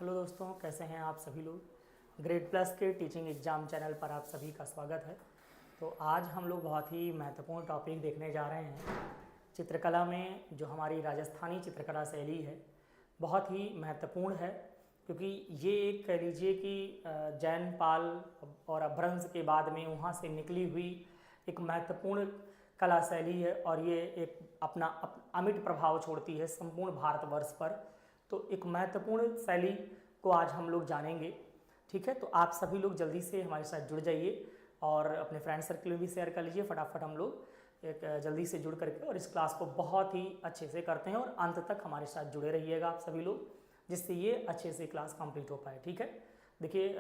Hello दोस्तों, कैसे हैं आप सभी लोग। ग्रेड प्लस के टीचिंग एग्ज़ाम चैनल पर आप सभी का स्वागत है। तो आज हम लोग बहुत ही महत्वपूर्ण टॉपिक देखने जा रहे हैं। चित्रकला में जो हमारी राजस्थानी चित्रकला शैली है बहुत ही महत्वपूर्ण है, क्योंकि ये एक कह लीजिए कि जैन पाल और अपभ्रंश के बाद में वहाँ से निकली हुई एक महत्वपूर्ण कला शैली है और ये एक अपना अमिट प्रभाव छोड़ती है संपूर्ण भारतवर्ष पर। तो एक महत्वपूर्ण शैली को आज हम लोग जानेंगे। ठीक है, तो आप सभी लोग जल्दी से हमारे साथ जुड़ जाइए और अपने फ्रेंड सर्कल में भी शेयर कर लीजिए। फटाफट हम लोग एक जल्दी से जुड़ करके और इस क्लास को बहुत ही अच्छे से करते हैं और अंत तक हमारे साथ जुड़े रहिएगा आप सभी लोग, जिससे ये अच्छे से क्लास कंप्लीट हो पाए। ठीक है, देखिए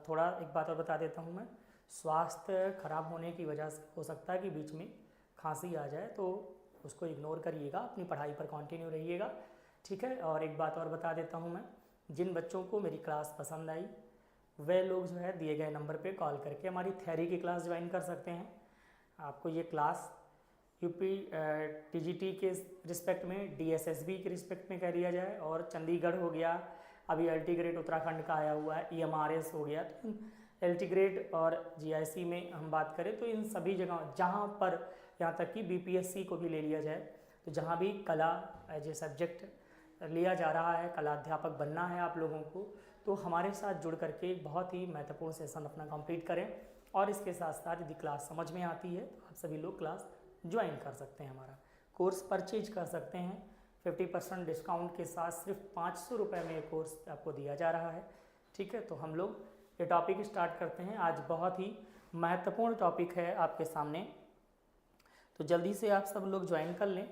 थोड़ा एक बात और बता देता हूँ मैं। स्वास्थ्य खराब होने की वजह से हो सकता है कि बीच में खांसी आ जाए, तो उसको इग्नोर करिएगा, अपनी पढ़ाई पर कंटिन्यू रहिएगा। ठीक है, और एक बात और बता देता हूँ मैं, जिन बच्चों को मेरी क्लास पसंद आई वे लोग जो है दिए गए नंबर पे कॉल करके हमारी थ्योरी की क्लास ज्वाइन कर सकते हैं। आपको ये क्लास यूपी टीजीटी के रिस्पेक्ट में, डीएसएसबी के रिस्पेक्ट में कह दिया जाए, और चंडीगढ़ हो गया, अभी अल्टीग्रेड उत्तराखंड का आया हुआ है, ईएमआरएस हो गया, तो अल्टीग्रेड और जीआईसी में हम बात करें तो इन सभी जगह जहाँ पर, यहाँ तक कि बीपीएससी को भी ले लिया जाए, तो जहाँ भी कला एज ए सब्जेक्ट लिया जा रहा है, कला अध्यापक बनना है आप लोगों को, तो हमारे साथ जुड़ करके एक बहुत ही महत्वपूर्ण सेशन अपना कंप्लीट करें। और इसके साथ साथ यदि क्लास समझ में आती है तो आप सभी लोग क्लास ज्वाइन कर सकते हैं, हमारा कोर्स परचेज कर सकते हैं 50% डिस्काउंट के साथ। सिर्फ 500 रुपये में ये कोर्स आपको दिया जा रहा है। ठीक है, तो हम लोग ये टॉपिक स्टार्ट करते हैं। आज बहुत ही महत्वपूर्ण टॉपिक है आपके सामने, तो जल्दी से आप सब लोग ज्वाइन कर लें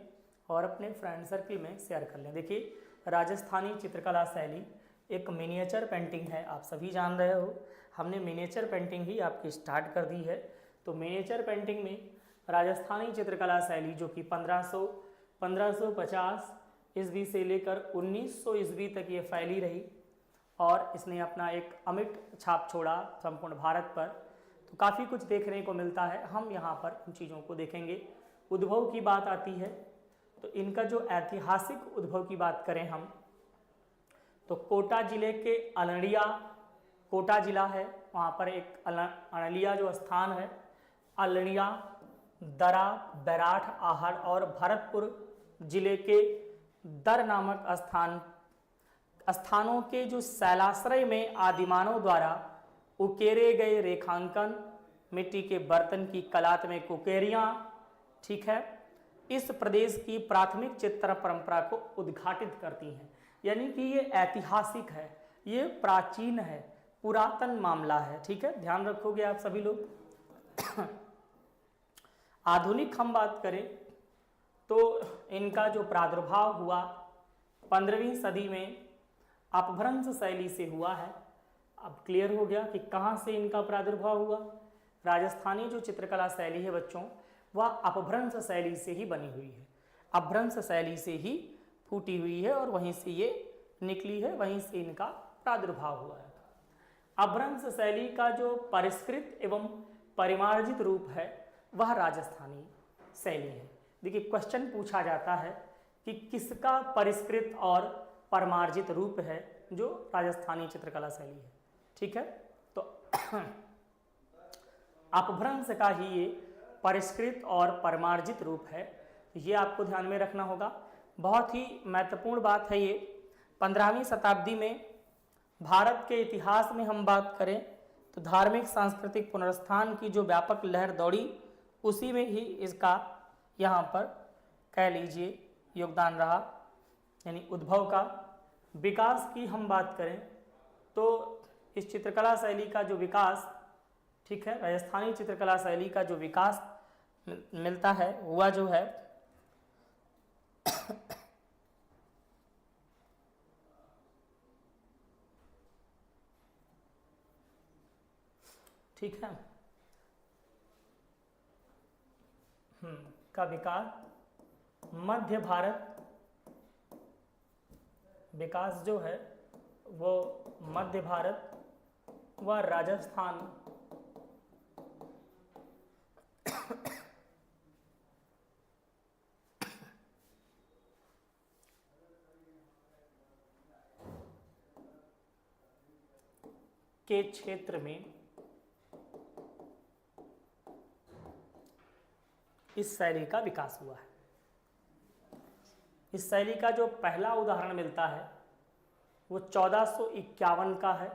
और अपने फ्रेंड सर्कल में शेयर कर लें। देखिए, राजस्थानी चित्रकला शैली एक मिनिएचर पेंटिंग है, आप सभी जान रहे हो। हमने मिनिएचर पेंटिंग ही आपकी स्टार्ट कर दी है। तो मिनिएचर पेंटिंग में राजस्थानी चित्रकला शैली जो कि 1550 ईस्वी से लेकर 1900 ईस्वी तक ये फैली रही और इसने अपना एक अमिट छाप छोड़ा संपूर्ण भारत पर। तो काफ़ी कुछ देखने को मिलता है, हम यहाँ पर इन चीज़ों को देखेंगे। उद्भव की बात आती है तो इनका जो ऐतिहासिक उद्भव की बात करें हम, तो कोटा जिले के अनड़िया, कोटा जिला है, वहाँ पर एक अनड़िया जो स्थान है, अनड़िया, दरा, बैराठ, आहड़ और भरतपुर जिले के दर नामक स्थानों के जो शैलाश्रय में आदिमानव द्वारा उकेरे गए रेखांकन, मिट्टी के बर्तन की कलात्मक कुकेरियाँ, ठीक है, इस प्रदेश की प्राथमिक चित्र परंपरा को उद्घाटित करती हैं। यानी कि ये ऐतिहासिक है, ये प्राचीन है, पुरातन मामला है। ठीक है, ध्यान रखोगे आप सभी लोग। आधुनिक हम बात करें तो इनका जो प्रादुर्भाव हुआ 15वीं सदी में अपभ्रंश शैली से हुआ है। अब क्लियर हो गया कि कहाँ से इनका प्रादुर्भाव हुआ। राजस्थानी जो चित्रकला शैली है बच्चों, वह अपभ्रंश शैली से ही बनी हुई है, अपभ्रंश शैली से ही फूटी हुई है और वहीं से ये निकली है, वहीं से इनका प्रादुर्भाव हुआ है। अपभ्रंश शैली का जो परिष्कृत एवं परिमार्जित रूप है वह राजस्थानी शैली है। देखिए, क्वेश्चन पूछा जाता है कि किसका परिष्कृत और परिमार्जित रूप है जो राजस्थानी चित्रकला शैली है। ठीक है, तो अपभ्रंश का ही ये परिष्कृत और परिमार्जित रूप है, ये आपको ध्यान में रखना होगा। बहुत ही महत्वपूर्ण बात है ये। 15वीं शताब्दी में भारत के इतिहास में हम बात करें तो धार्मिक सांस्कृतिक पुनरुत्थान की जो व्यापक लहर दौड़ी, उसी में ही इसका यहाँ पर कह लीजिए योगदान रहा। यानी उद्भव का, विकास की हम बात करें तो इस चित्रकला शैली का जो विकास, ठीक है, राजस्थानी चित्रकला शैली का जो विकास मिलता है हुआ जो है ठीक है, का विकास मध्य भारत, विकास जो है वो मध्य भारत व राजस्थान के क्षेत्र में इस शैली का विकास हुआ है। इस शैली का जो पहला उदाहरण मिलता है वो 1451 का है।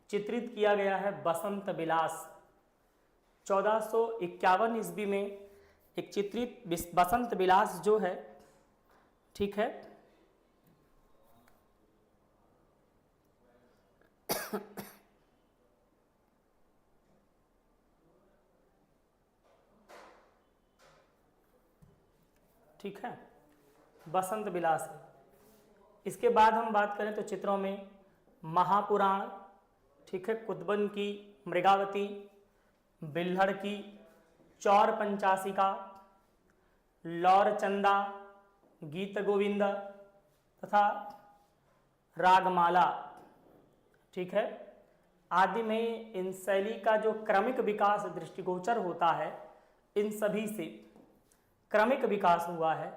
चित्रित किया गया है बसंत विलास। 1451 ईस्वी में एक चित्रित बसंत विलास जो है, ठीक है, ठीक है, बसंत विलास है। इसके बाद हम बात करें तो चित्रों में महापुराण, ठीक है, कुतुबन की मृगावती, बिल्हड़ की चौर पंचासिका, लौरचंदा, गीत गोविंद तथा रागमाला, ठीक है, आदि में इन शैली का जो क्रमिक विकास दृष्टिगोचर होता है, इन सभी से क्रमिक विकास हुआ है।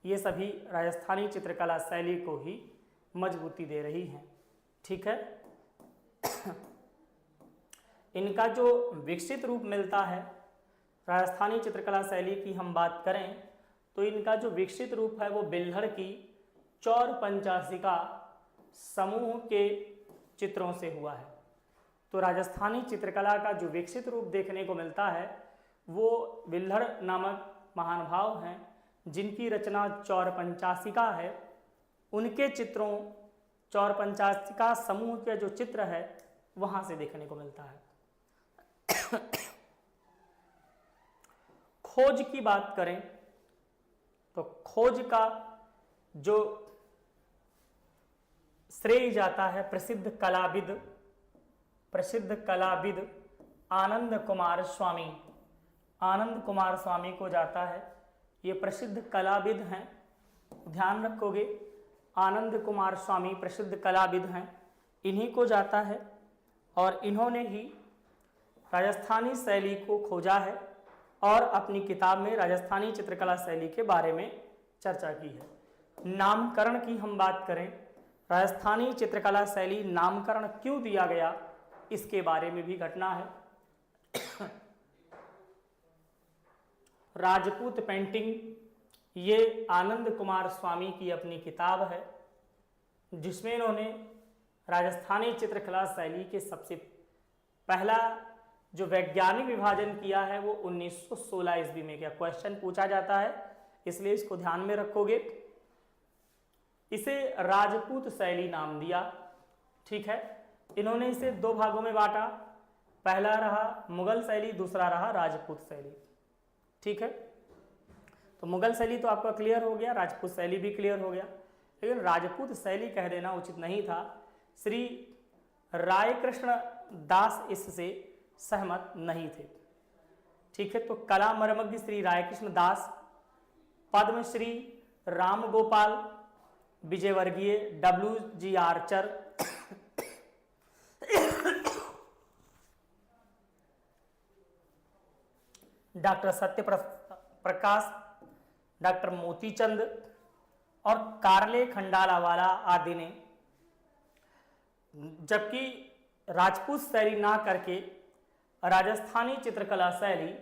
ये सभी राजस्थानी चित्रकला शैली को ही मजबूती दे रही हैं, ठीक है। इनका जो विकसित रूप मिलता है, राजस्थानी चित्रकला शैली की हम बात करें तो इनका जो विकसित रूप है वो बिल्हड़ की चौर पंचासिका समूह के चित्रों से हुआ है। तो राजस्थानी चित्रकला का जो विकसित रूप देखने को मिलता है वो बिल्हड़ नामक महानुभाव हैं, जिनकी रचना चौर पंचासिका है। उनके चित्रों, चौर पंचासिका समूह के जो चित्र है वहां से देखने को मिलता है। खोज की बात करें तो खोज का जो श्रेय जाता है प्रसिद्ध कलाविद आनंद कुमार स्वामी को जाता है। ये प्रसिद्ध कलाविद हैं, ध्यान रखोगे, आनंद कुमार स्वामी प्रसिद्ध कलाविद हैं, इन्हीं को जाता है। और इन्होंने ही राजस्थानी शैली को खोजा है और अपनी किताब में राजस्थानी चित्रकला शैली के बारे में चर्चा की है। नामकरण की हम बात करें, राजस्थानी चित्रकला शैली नामकरण क्यों दिया गया, इसके बारे में भी घटना है। राजपूत पेंटिंग, ये आनंद कुमार स्वामी की अपनी किताब है, जिसमें इन्होंने राजस्थानी चित्रकला शैली के सबसे पहला जो वैज्ञानिक विभाजन किया है वो 1916 ईस्वी में किया। क्वेश्चन पूछा जाता है, इसलिए इसको ध्यान में रखोगे। इसे राजपूत शैली नाम दिया, ठीक है। इन्होंने इसे दो भागों में बांटा, पहला रहा मुगल शैली, दूसरा रहा राजपूत शैली, ठीक है। तो मुगल शैली तो आपका क्लियर हो गया, राजपूत शैली भी क्लियर हो गया, लेकिन राजपूत शैली कह देना उचित नहीं था। श्री रायकृष्ण दास इससे सहमत नहीं थे, ठीक है। तो कला मर्मज्ञ Shri Raikrishna Das, Padmashri Ram Gopal Vijayvargiya, WG Archer, doctor Satya Prakash, doctor Motichand और कार्ले खंडालावाला आदि ने, जबकि राजपूत शैली ना करके राजस्थानी चित्रकला शैली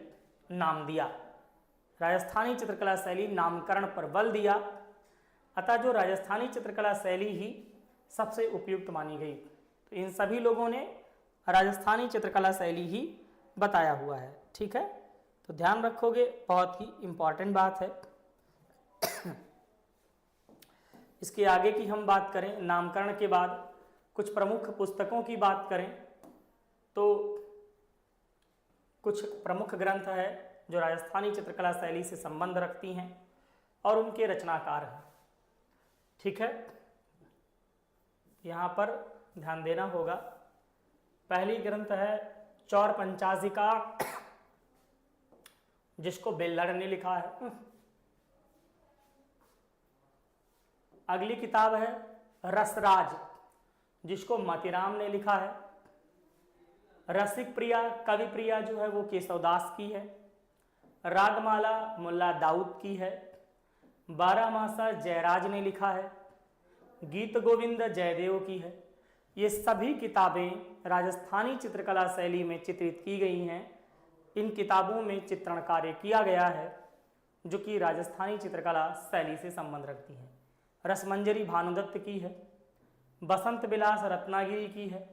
नाम दिया। राजस्थानी चित्रकला शैली नामकरण पर बल दिया, अतः जो राजस्थानी चित्रकला शैली ही सबसे उपयुक्त मानी गई। तो इन सभी लोगों ने राजस्थानी चित्रकला शैली ही बताया हुआ है, ठीक है। तो ध्यान रखोगे, बहुत ही इंपॉर्टेंट बात है। इसके आगे की हम बात करें, नामकरण के बाद कुछ प्रमुख पुस्तकों की बात करें तो कुछ प्रमुख ग्रंथ है जो राजस्थानी चित्रकला शैली से संबंध रखती हैं और उनके रचनाकार हैं, ठीक है। यहाँ पर ध्यान देना होगा। पहली ग्रंथ है चौर पंचासिका, जिसको बिल्हड़ ने लिखा है। अगली किताब है रसराज, जिसको मतिराम ने लिखा है। रसिक प्रिया, कवि प्रिया जो है वो केशवदास की है। रागमाला मुल्ला दाऊद की है। बारहमासा जयराज ने लिखा है। गीत गोविंद जयदेव की है। ये सभी किताबें राजस्थानी चित्रकला शैली में चित्रित की गई हैं। इन किताबों में चित्रण कार्य किया गया है जो कि राजस्थानी चित्रकला शैली से संबंध रखती हैं। रसमंजरी भानुदत्त की है, बसंत विलास रत्नागिरी की है,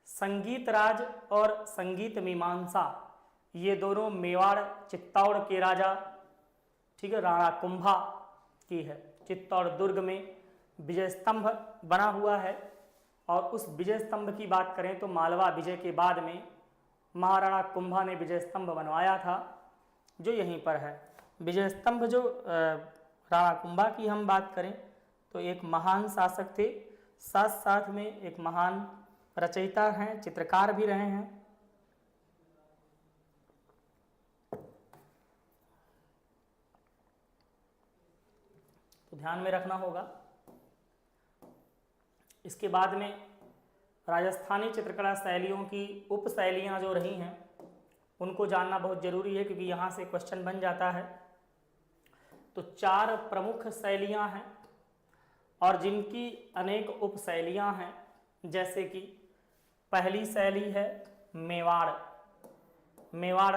संगीत राज और संगीत मीमांसा ये दोनों मेवाड़ चित्तौड़ के राजा, ठीक है, राणा कुंभा की है। चित्तौड़ दुर्ग में विजय स्तंभ बना हुआ है और उस विजय स्तंभ की बात करें तो मालवा विजय के बाद में महाराणा कुंभा ने विजय स्तंभ बनवाया था जो यहीं पर है। विजय स्तंभ जो राणा कुंभा की हम बात करें तो एक महान शासक थे, साथ साथ में एक महान रचयिता हैं, चित्रकार भी रहे हैं। तो ध्यान में रखना होगा। इसके बाद में राजस्थानी चित्रकला शैलियों की उप शैलियाँ जो रही हैं उनको जानना बहुत जरूरी है क्योंकि यहाँ से क्वेश्चन बन जाता है। तो 4 प्रमुख शैलियाँ हैं और जिनकी अनेक उप शैलियाँ हैं, जैसे कि पहली शैली है मेवाड़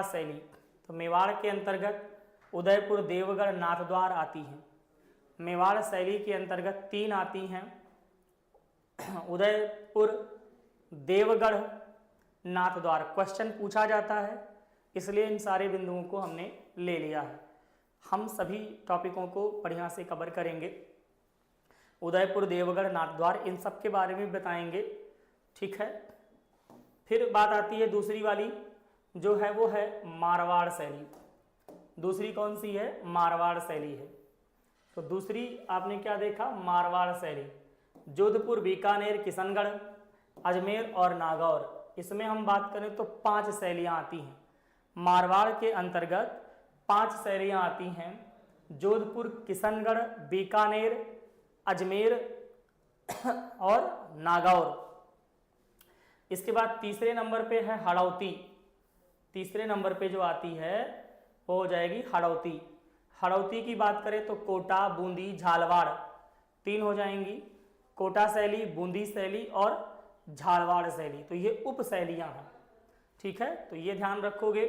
शैली। तो मेवाड़ के अंतर्गत उदयपुर देवगढ़ नाथद्वार आती है। मेवाड़ शैली के अंतर्गत 3 आती हैं, उदयपुर देवगढ़ नाथद्वार। क्वेश्चन पूछा जाता है इसलिए इन सारे बिंदुओं को हमने ले लिया है। हम सभी टॉपिकों को बढ़िया से कवर करेंगे। उदयपुर देवगढ़ नाथद्वार इन सब के बारे में बताएंगे, ठीक है। फिर बात आती है दूसरी वाली जो है वो है मारवाड़ शैली। दूसरी कौन सी है? मारवाड़ शैली है। तो दूसरी आपने क्या देखा? मारवाड़ शैली। जोधपुर, बीकानेर, किशनगढ़, अजमेर और नागौर, इसमें हम बात करें तो 5 शैलियाँ आती हैं। मारवाड़ के अंतर्गत 5 शैलियाँ आती हैं। जोधपुर, किशनगढ़, बीकानेर, अजमेर और नागौर। इसके बाद तीसरे नंबर पे है हड़ौती। तीसरे नंबर पे जो आती है वो हो जाएगी हड़ौती। हड़ौती की बात करें तो कोटा, बूंदी, झालवाड़ 3 हो जाएंगी। कोटा शैली, बूंदी शैली और झालवाड़ शैली। तो ये उप शैलियाँ हैं, ठीक है। तो ये ध्यान रखोगे।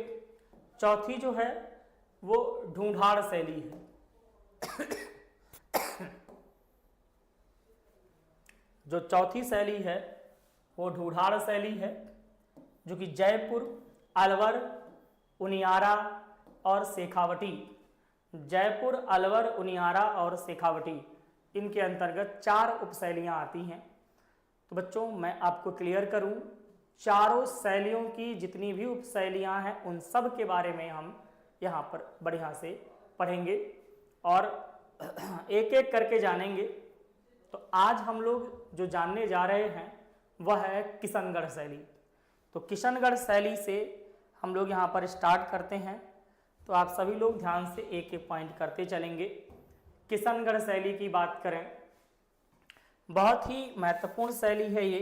चौथी जो है वो ढूंढाड़ शैली है। जो चौथी शैली है वो ढूंढाड़ शैली है, जो कि जयपुर, अलवर, उनियारा और शेखावटी, जयपुर, अलवर, उनियारा और शेखावटी, इनके अंतर्गत 4 उपशैलियाँ आती हैं। तो बच्चों मैं आपको क्लियर करूं, चारों शैलियों की जितनी भी उपशैलियाँ हैं उन सब के बारे में हम यहाँ पर बढ़िया से पढ़ेंगे और एक एक करके जानेंगे। तो आज हम लोग जो जानने जा रहे हैं वह है किशनगढ़ शैली। तो किशनगढ़ शैली से हम लोग यहाँ पर स्टार्ट करते हैं। तो आप सभी लोग ध्यान से एक एक पॉइंट करते चलेंगे। किशनगढ़ शैली की बात करें, बहुत ही महत्वपूर्ण शैली है ये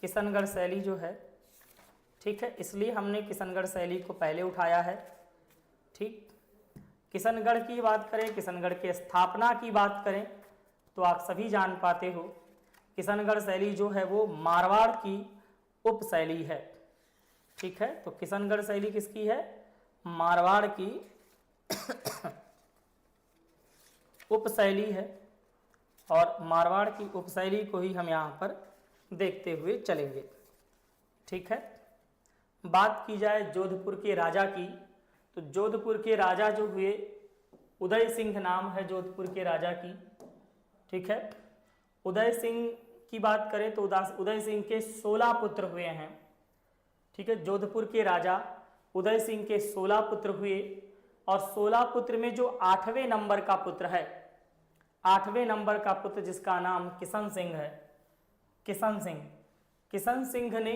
किशनगढ़ शैली जो है, ठीक है। इसलिए हमने किशनगढ़ शैली को पहले उठाया है, ठीक। किशनगढ़ की बात करें, किशनगढ़ की स्थापना की बात करें तो आप सभी जान पाते हो किशनगढ़ शैली जो है वो मारवाड़ की उप शैली है, ठीक है। तो किशनगढ़ शैली किसकी है? मारवाड़ की उप शैली है और मारवाड़ की उप शैली को ही हम यहाँ पर देखते हुए चलेंगे, ठीक है। बात की जाए जोधपुर के राजा की, तो जोधपुर के राजा जो हुए उदय सिंह नाम है जोधपुर के राजा की, ठीक है। उदय सिंह की बात करें तो उदय सिंह के 16 पुत्र हुए हैं, ठीक है। जोधपुर के राजा उदय सिंह के 16 पुत्र हुए और 16 पुत्र में जो 8वें नंबर का पुत्र है, 8वें नंबर का पुत्र जिसका नाम किशन सिंह है, किशन सिंह ने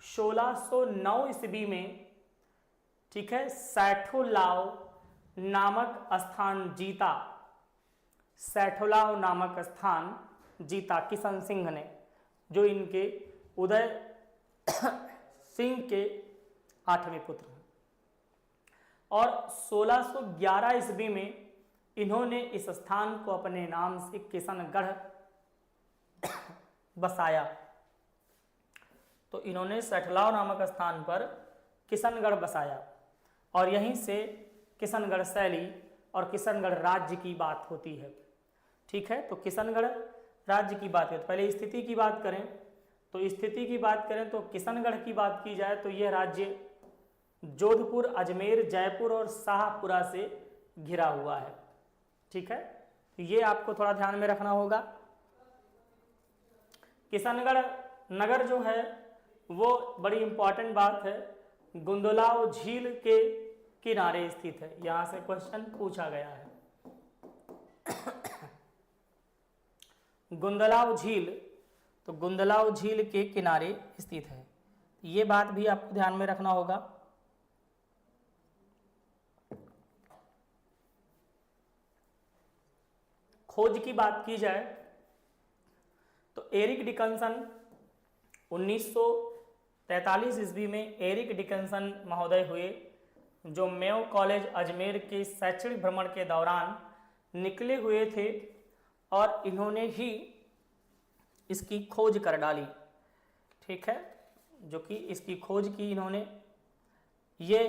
1609 ईस्वी में, ठीक है, सैठोलाव नामक स्थान जीता। सैठोलाव नामक स्थान जीता किशन सिंह ने, जो इनके उदय सिंह के 8वें पुत्र हैं। और 1611 ईस्वी में इन्होंने इस स्थान को अपने नाम से किशनगढ़ बसाया। तो इन्होंने सठलाव नामक स्थान पर किशनगढ़ बसाया और यहीं से किशनगढ़ शैली और किशनगढ़ राज्य की बात होती है। ठीक है, तो किशनगढ़ राज्य की बात है। तो पहले स्थिति की बात करें, तो स्थिति की बात करें तो किशनगढ़ की बात की जाए तो यह राज्य जोधपुर, अजमेर, जयपुर और शाहपुरा से घिरा हुआ है। ठीक है, तो ये आपको थोड़ा ध्यान में रखना होगा। किशनगढ़ नगर जो है वो बड़ी इंपॉर्टेंट बात है, गुंदलाव झील के किनारे स्थित है। यहां से क्वेश्चन पूछा गया है। गुंदलाव झील, तो गुंदलाव झील के किनारे स्थित है। ये बात भी आपको ध्यान में रखना होगा। खोज की बात की जाए तो एरिक डिकन्सन 1943 ईस्वी में एरिक डिकन्सन महोदय हुए, जो मेयो कॉलेज अजमेर के शैक्षणिक भ्रमण के दौरान निकले हुए थे और इन्होंने ही इसकी खोज कर डाली। ठीक है, जो कि इसकी खोज की इन्होंने। ये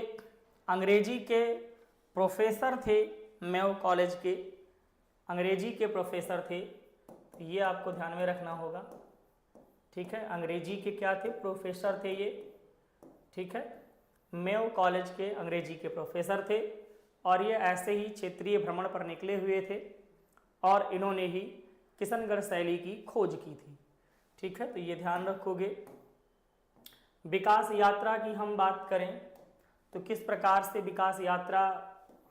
अंग्रेजी के प्रोफेसर थे, मेयो कॉलेज के अंग्रेजी के प्रोफेसर थे। ये आपको ध्यान में रखना होगा। ठीक है, अंग्रेजी के क्या थे? प्रोफेसर थे ये। ठीक है, मेयो कॉलेज के अंग्रेजी के प्रोफेसर थे और ये ऐसे ही क्षेत्रीय भ्रमण पर निकले हुए थे और इन्होंने ही किशनगढ़ शैली की खोज की थी। ठीक है, तो ये ध्यान रखोगे। विकास यात्रा की हम बात करें तो किस प्रकार से विकास यात्रा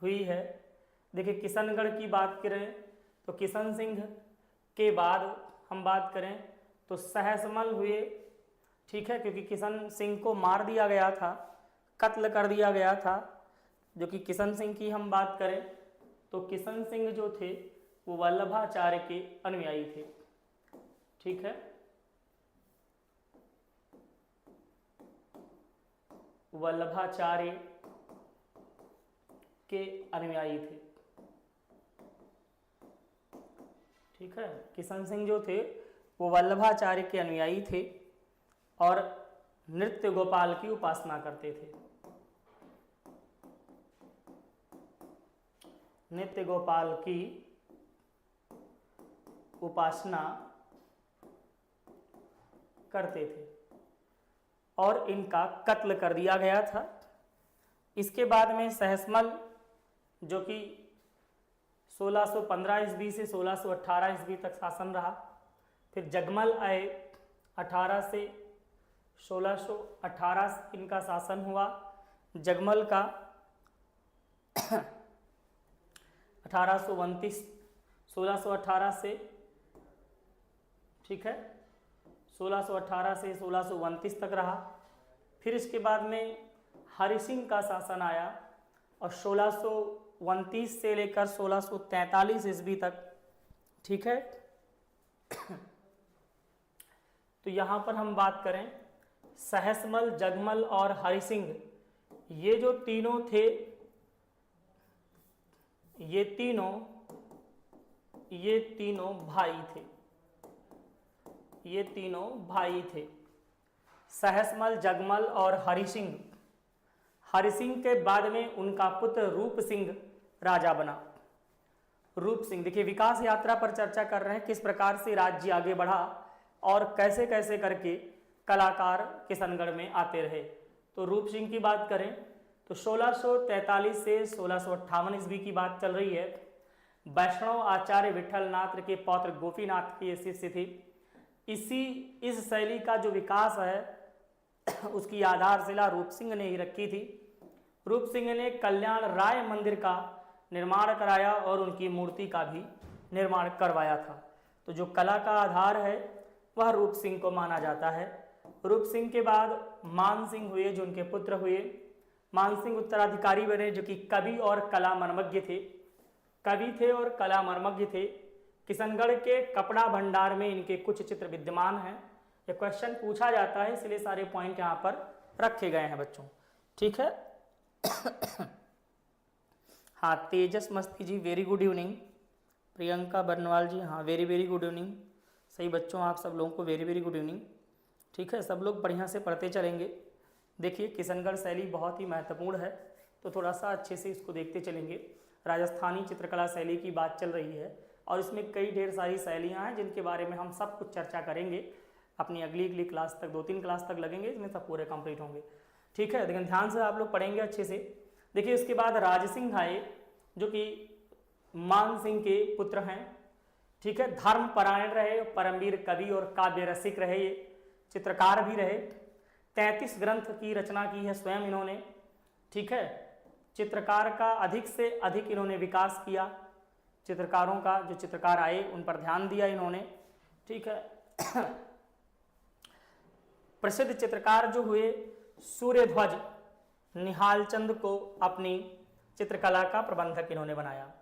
हुई है। देखिए, किशनगढ़ की बात करें तो किशन सिंह के बाद हम बात करें तो सहसमल हुए। ठीक है, क्योंकि किशन सिंह को मार दिया गया था, कत्ल कर दिया गया था। जो कि किशन सिंह की हम बात करें तो किशन सिंह जो थे वो वल्लभाचार्य के अनुयायी थे। ठीक है, वल्लभाचार्य के अनुयायी थे। ठीक है, किशन सिंह जो थे वो वल्लभाचार्य के अनुयायी थे और नृत्य गोपाल की उपासना करते थे। नृत्य गोपाल की उपासना करते थे और इनका कत्ल कर दिया गया था। इसके बाद में सहसमल जो कि 1615 ईस्वी से 1618 ईस्वी तक शासन रहा। फिर जगमल आए 18 से 1618 इनका शासन हुआ। जगमल का 1829 1618 से, ठीक है, 1618 से 1629 तक रहा। फिर इसके बाद में हरि सिंह का शासन आया और 1629 से लेकर 1643 ईस्वी तक। ठीक है, तो यहाँ पर हम बात करें सहसमल, जगमल और हरि सिंह, ये जो तीनों थे, ये तीनों भाई थे। ये तीनों भाई थे, सहसमल, जगमल और हरि सिंह। हरि सिंह के बाद में उनका पुत्र रूप सिंह राजा बना। रूप सिंह, देखिए विकास यात्रा पर चर्चा कर रहे हैं, किस प्रकार से राज्य आगे बढ़ा और कैसे कैसे करके कलाकार किशनगढ़ में आते रहे। तो रूप सिंह की बात करें तो 1643 से 1658 ईस्वी की बात चल रही है। वैष्णव आचार्य विठलनाथ के पौत्र गोपीनाथ के शिष्य थे। इस शैली का जो विकास है उसकी आधारशिला रूप सिंह ने ही रखी थी। रूप सिंह ने कल्याण राय मंदिर का निर्माण कराया और उनकी मूर्ति का भी निर्माण करवाया था। तो जो कला का आधार है वह रूप सिंह को माना जाता है। रूप सिंह के बाद मान सिंह हुए, जो उनके पुत्र हुए। मान सिंह उत्तराधिकारी बने, जो कि कवि और कला मर्मज्ञ थे। कवि थे और कला मर्मज्ञ थे। किशनगढ़ के कपड़ा भंडार में इनके कुछ चित्र विद्यमान हैं। ये क्वेश्चन पूछा जाता है, इसलिए सारे पॉइंट यहाँ पर रखे गए हैं बच्चों। ठीक है, हाँ, Tejas Masti ji very good evening. Priyanka Barnwal ji, हाँ वेरी वेरी गुड इवनिंग। सही बच्चों, आप सब लोगों को वेरी वेरी गुड इवनिंग। ठीक है, सब लोग बढ़िया से पढ़ते चलेंगे। देखिए किशनगढ़ शैली बहुत ही महत्वपूर्ण है, तो थोड़ा सा अच्छे से इसको देखते चलेंगे। राजस्थानी चित्रकला शैली की बात चल रही है और इसमें कई ढेर सारी शैलियाँ हैं जिनके बारे में हम सब कुछ चर्चा करेंगे अपनी अगली क्लास तक। 2-3 क्लास तक लगेंगे, इसमें सब पूरे कंप्लीट होंगे। ठीक है, लेकिन ध्यान से आप लोग पढ़ेंगे अच्छे से। देखिए उसके बाद राज सिंह आए जो कि मान सिंह के पुत्र हैं। ठीक है, धर्मपरायण रहे, परमवीर कवि और काव्य रसिक रहे, ये चित्रकार भी रहे। 33 ग्रंथ की रचना की है स्वयं इन्होंने। ठीक है, चित्रकार का अधिक से अधिक इन्होंने विकास किया। चित्रकारों का, जो चित्रकार आए उन पर ध्यान दिया इन्होंने। ठीक है प्रसिद्ध चित्रकार जो हुए सूर्यध्वज निहालचंद को अपनी चित्रकला का प्रबंधक इन्होंने बनाया।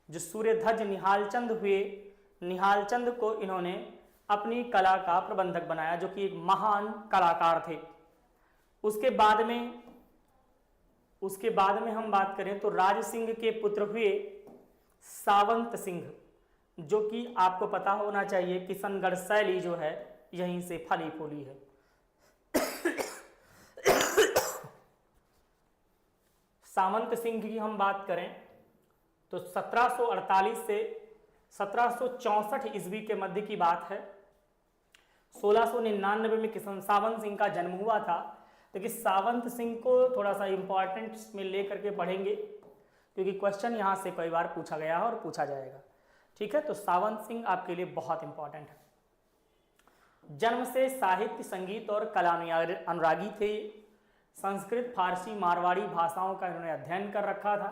जो सूर्यध्वज निहालचंद हुए, निहालचंद को इन्होंने अपनी कला का प्रबंधक बनाया, जो कि एक महान कलाकार थे। उसके बाद में हम बात करें तो राज सिंह के पुत्र हुए सावंत सिंह, जो कि आपको पता होना चाहिए किशनगढ़ शैली जो है यहीं से फली फूली है। सावंत सिंह की हम बात करें तो 1748 से 1764 ईस्वी के मध्य की बात है। 1699 में किशन सावंत सिंह का जन्म हुआ था। लेकिन सावंत सिंह को थोड़ा सा इंपॉर्टेंट में लेकर के पढ़ेंगे, क्योंकि क्वेश्चन यहाँ से कई बार पूछा गया है और पूछा जाएगा। ठीक है, तो सावंत सिंह आपके लिए बहुत इंपॉर्टेंट है। जन्म से साहित्य, संगीत और कला में अनुरागी थे। संस्कृत, फारसी, मारवाड़ी भाषाओं का इन्होंने अध्ययन कर रखा था।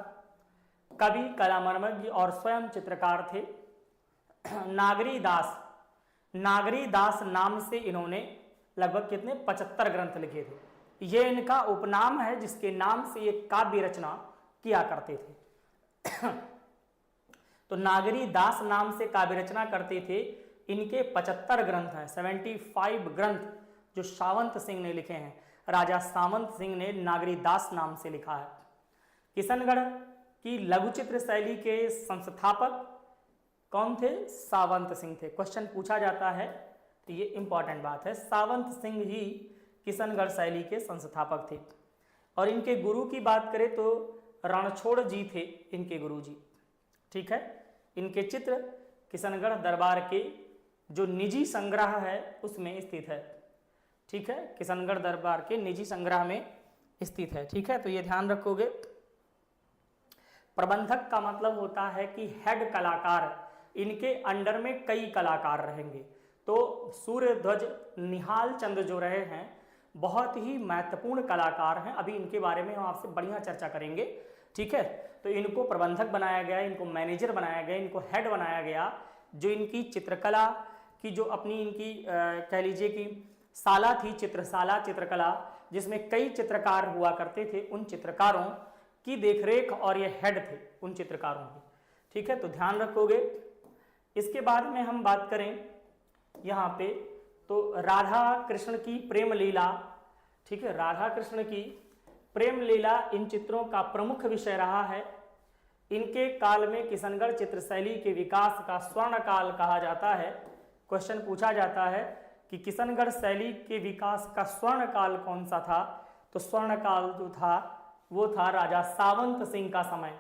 कवि, कलामर्मज्ञ और स्वयं चित्रकार थे। नागरी दास नाम से इन्होंने लगभग कितने 75 ग्रंथ लिखे थे। ये इनका उपनाम है जिसके नाम से ये काव्य रचना किया करते थे। तो नागरी दास नाम से काव्य रचना करते थे। इनके 75 ग्रंथ हैं, 75 ग्रंथ जो सावंत सिंह ने लिखे हैं। राजा सावंत सिंह ने नागरी दास नाम से लिखा है। किशनगढ़ की लघु चित्र शैली के संस्थापक कौन थे? सावंत सिंह थे। क्वेश्चन पूछा जाता है तो ये इंपॉर्टेंट बात है। सावंत सिंह ही किशनगढ़ शैली के संस्थापक थे। और इनके गुरु की बात करें तो रणछोड़ जी थे इनके गुरु जी। ठीक है, इनके चित्र किशनगढ़ दरबार के जो निजी संग्रह है उसमें स्थित है। ठीक है, किशनगढ़ दरबार के निजी संग्रह में स्थित है। ठीक है, तो ये ध्यान रखोगे। प्रबंधक का मतलब होता है कि हेड कलाकार, इनके अंडर में कई कलाकार रहेंगे। तो सूर्यध्वज निहालचंद जो रहे हैं बहुत ही महत्वपूर्ण कलाकार हैं। अभी इनके बारे में हम आपसे बढ़िया चर्चा करेंगे। ठीक है, तो इनको प्रबंधक बनाया गया, इनको मैनेजर बनाया गया, इनको हेड बनाया गया। जो इनकी चित्रकला की जो अपनी इनकी कह लीजिए कि शाला थी, चित्रशाला चित्रकला, जिसमें कई चित्रकार हुआ करते थे, उन चित्रकारों की देखरेख और ये हेड थे उन चित्रकारों की। ठीक है, तो ध्यान रखोगे। इसके बाद में हम बात करें यहाँ पे तो राधा कृष्ण की प्रेम लीला। ठीक है, राधा कृष्ण की प्रेम लीला इन चित्रों का प्रमुख विषय रहा है। इनके काल में किशनगढ़ चित्रशैली के विकास का स्वर्ण काल कहा जाता है। क्वेश्चन पूछा जाता है कि किशनगढ़ शैली के विकास का स्वर्ण काल कौन सा था? तो स्वर्ण काल जो था वो था राजा सावंत सिंह का समय।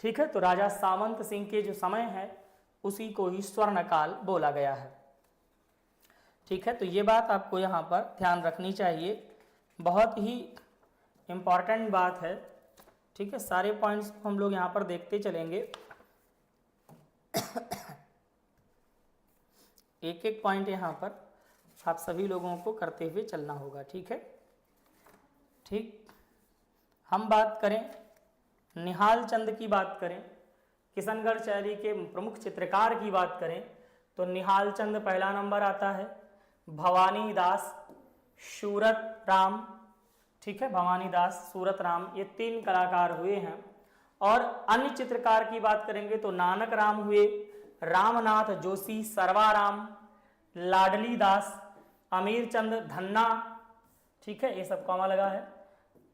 ठीक है, तो राजा सावंत सिंह के जो समय है उसी को ही स्वर्ण काल बोला गया है। ठीक है, तो ये बात आपको यहाँ पर ध्यान रखनी चाहिए, बहुत ही इम्पॉर्टेंट बात है। ठीक है, सारे पॉइंट्स को हम लोग यहाँ पर देखते चलेंगे। एक एक पॉइंट यहाँ पर आप सभी लोगों को करते हुए चलना होगा। ठीक है, ठीक। हम बात करें निहालचंद की बात करें, किशनगढ़ शैली के प्रमुख चित्रकार की बात करें तो निहालचंद पहला नंबर आता है। भवानी दास, सूरत राम, ठीक है, भवानी दास, सूरत राम, ये 3 कलाकार हुए हैं। और अन्य चित्रकार की बात करेंगे तो नानक राम हुए, रामनाथ जोशी, सर्वाराम, लाडली दास, अमीरचंद, धन्ना, ठीक है, ये सब कॉमा लगा है,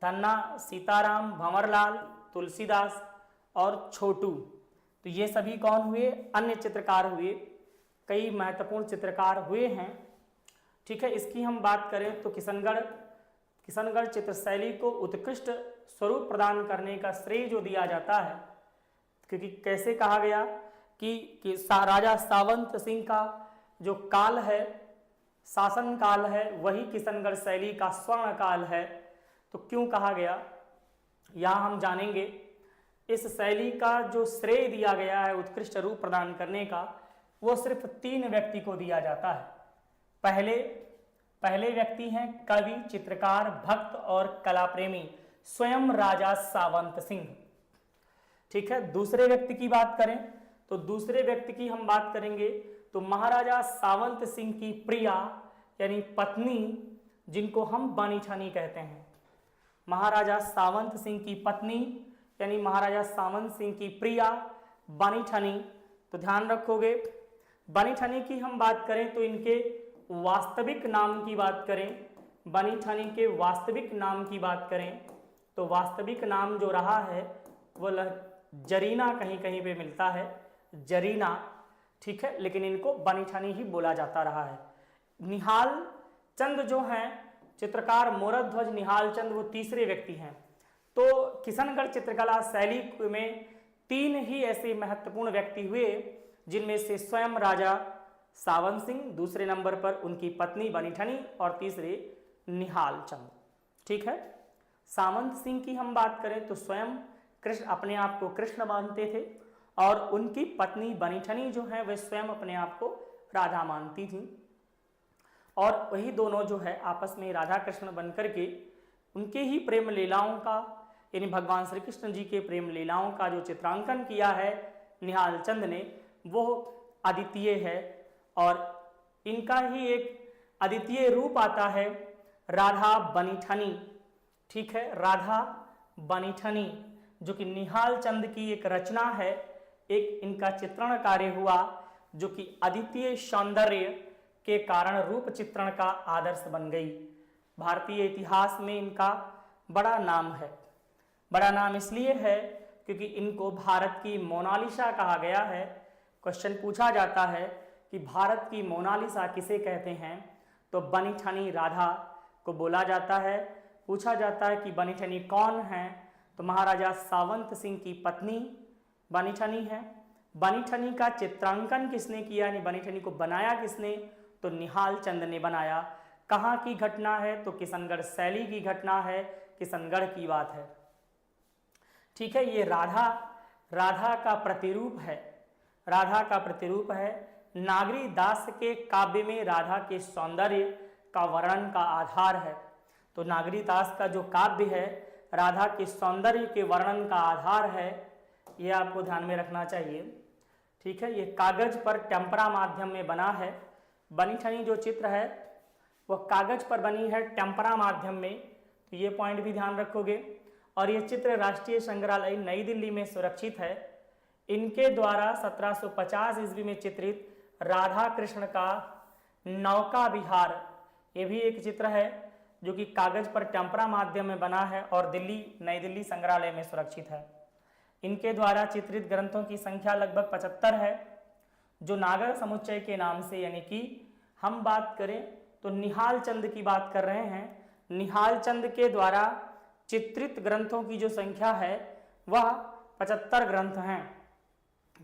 धन्ना, सीताराम, भंवरलाल, तुलसीदास और छोटू। तो ये सभी कौन हुए? अन्य चित्रकार हुए। कई महत्वपूर्ण चित्रकार हुए हैं। ठीक है, इसकी हम बात करें तो किशनगढ़ चित्रशैली को उत्कृष्ट स्वरूप प्रदान करने का श्रेय जो दिया जाता है, क्योंकि कैसे कहा गया कि राजा सावंत सिंह का जो काल है, शासन काल है, वही किशनगढ़ शैली का स्वर्ण काल है। तो क्यों कहा गया, यहाँ हम जानेंगे। इस शैली का जो श्रेय दिया गया है उत्कृष्ट रूप प्रदान करने का, वो सिर्फ 3 व्यक्ति को दिया जाता है। पहले व्यक्ति हैं कवि, चित्रकार, भक्त और कला प्रेमी स्वयं राजा सावंत सिंह। ठीक है, दूसरे व्यक्ति की बात करें तो दूसरे व्यक्ति की हम बात करेंगे तो महाराजा सावंत सिंह की प्रिया यानी पत्नी, जिनको हम बानी छानी कहते हैं। महाराजा सावंत सिंह की पत्नी यानी महाराजा सावंत सिंह की प्रिया बानी छानी। तो ध्यान रखोगे, बानी छानी की हम बात करें तो इनके वास्तविक नाम की बात करें, बानी छानी के वास्तविक नाम की बात करें तो वास्तविक नाम जो रहा है वो जरीना, कहीं कहीं पे मिलता है जरीना। ठीक है, लेकिन इनको बानी छानी ही बोला जाता रहा है। निहाल चंद जो हैं चित्रकार, मोरध्वज निहाल चंद, वो तीसरे व्यक्ति हैं। तो किशनगढ़ चित्रकला शैली में 3 ही ऐसे महत्वपूर्ण व्यक्ति हुए, जिनमें से स्वयं राजा सावंत सिंह, दूसरे नंबर पर उनकी पत्नी बानी छानी और तीसरे निहाल चंद। ठीक है, सावंत सिंह की हम बात करें तो स्वयं कृष्ण, अपने आप को कृष्ण मानते थे और उनकी पत्नी बानी छानी जो है वे स्वयं अपने आप को राधा मानती थी। और वही दोनों जो है आपस में राधा कृष्ण बनकर के उनके ही प्रेम लीलाओं का, यानी भगवान श्री कृष्ण जी के प्रेम लीलाओं का जो चित्रांकन किया है निहाल चंद ने, वो अद्वितीय है। और इनका ही एक अद्वितीय रूप आता है राधा बानी छानी। ठीक है, राधा बानी छानी जो कि निहाल चंद की एक रचना है, एक इनका चित्रण कार्य हुआ जो कि अद्वितीय सौंदर्य के कारण रूप चित्रण का आदर्श बन गई। भारतीय इतिहास में इनका बड़ा नाम है। बड़ा नाम इसलिए है क्योंकि इनको भारत की मोनालिसा कहा गया है। क्वेश्चन पूछा जाता है कि भारत की मोनालिसा किसे कहते हैं, तो बानी छानी राधा को बोला जाता है। पूछा जाता है कि बानी छानी कौन है, तो महाराजा सावंत सिंह की पत्नी बानी छानी है। बानी छानी का चित्रांकन किसने किया, यानी बानी छानी को बनाया किसने, तो निहाल चंद ने बनाया। कहाँ की घटना है, तो किशनगढ़ शैली की घटना है, किशनगढ़ की बात है। ठीक है, ये राधा का प्रतिरूप है, राधा का प्रतिरूप है। नागरी दास के काव्य में राधा के सौंदर्य का वर्णन का आधार है। तो नागरी दास का जो काव्य है राधा के सौंदर्य के वर्णन का आधार है, ये आपको ध्यान में रखना चाहिए। ठीक है, ये कागज पर टेम्परा माध्यम में बना है। बानी छानी जो चित्र है वह कागज पर बनी है टेम्परा माध्यम में, तो ये पॉइंट भी ध्यान रखोगे। और ये चित्र राष्ट्रीय संग्रहालय नई दिल्ली में सुरक्षित है। इनके द्वारा 1750 ईस्वी में चित्रित राधा कृष्ण का नौका विहार, ये भी एक चित्र है जो कि कागज पर टेम्परा माध्यम में बना है और नई दिल्ली संग्रहालय में सुरक्षित है। इनके द्वारा चित्रित ग्रंथों की संख्या लगभग 75 है, जो नागर समुच्चय के नाम से, यानी कि हम बात करें तो निहाल चंद की बात कर रहे हैं। निहाल चंद के द्वारा चित्रित ग्रंथों की जो संख्या है वह 75 ग्रंथ हैं।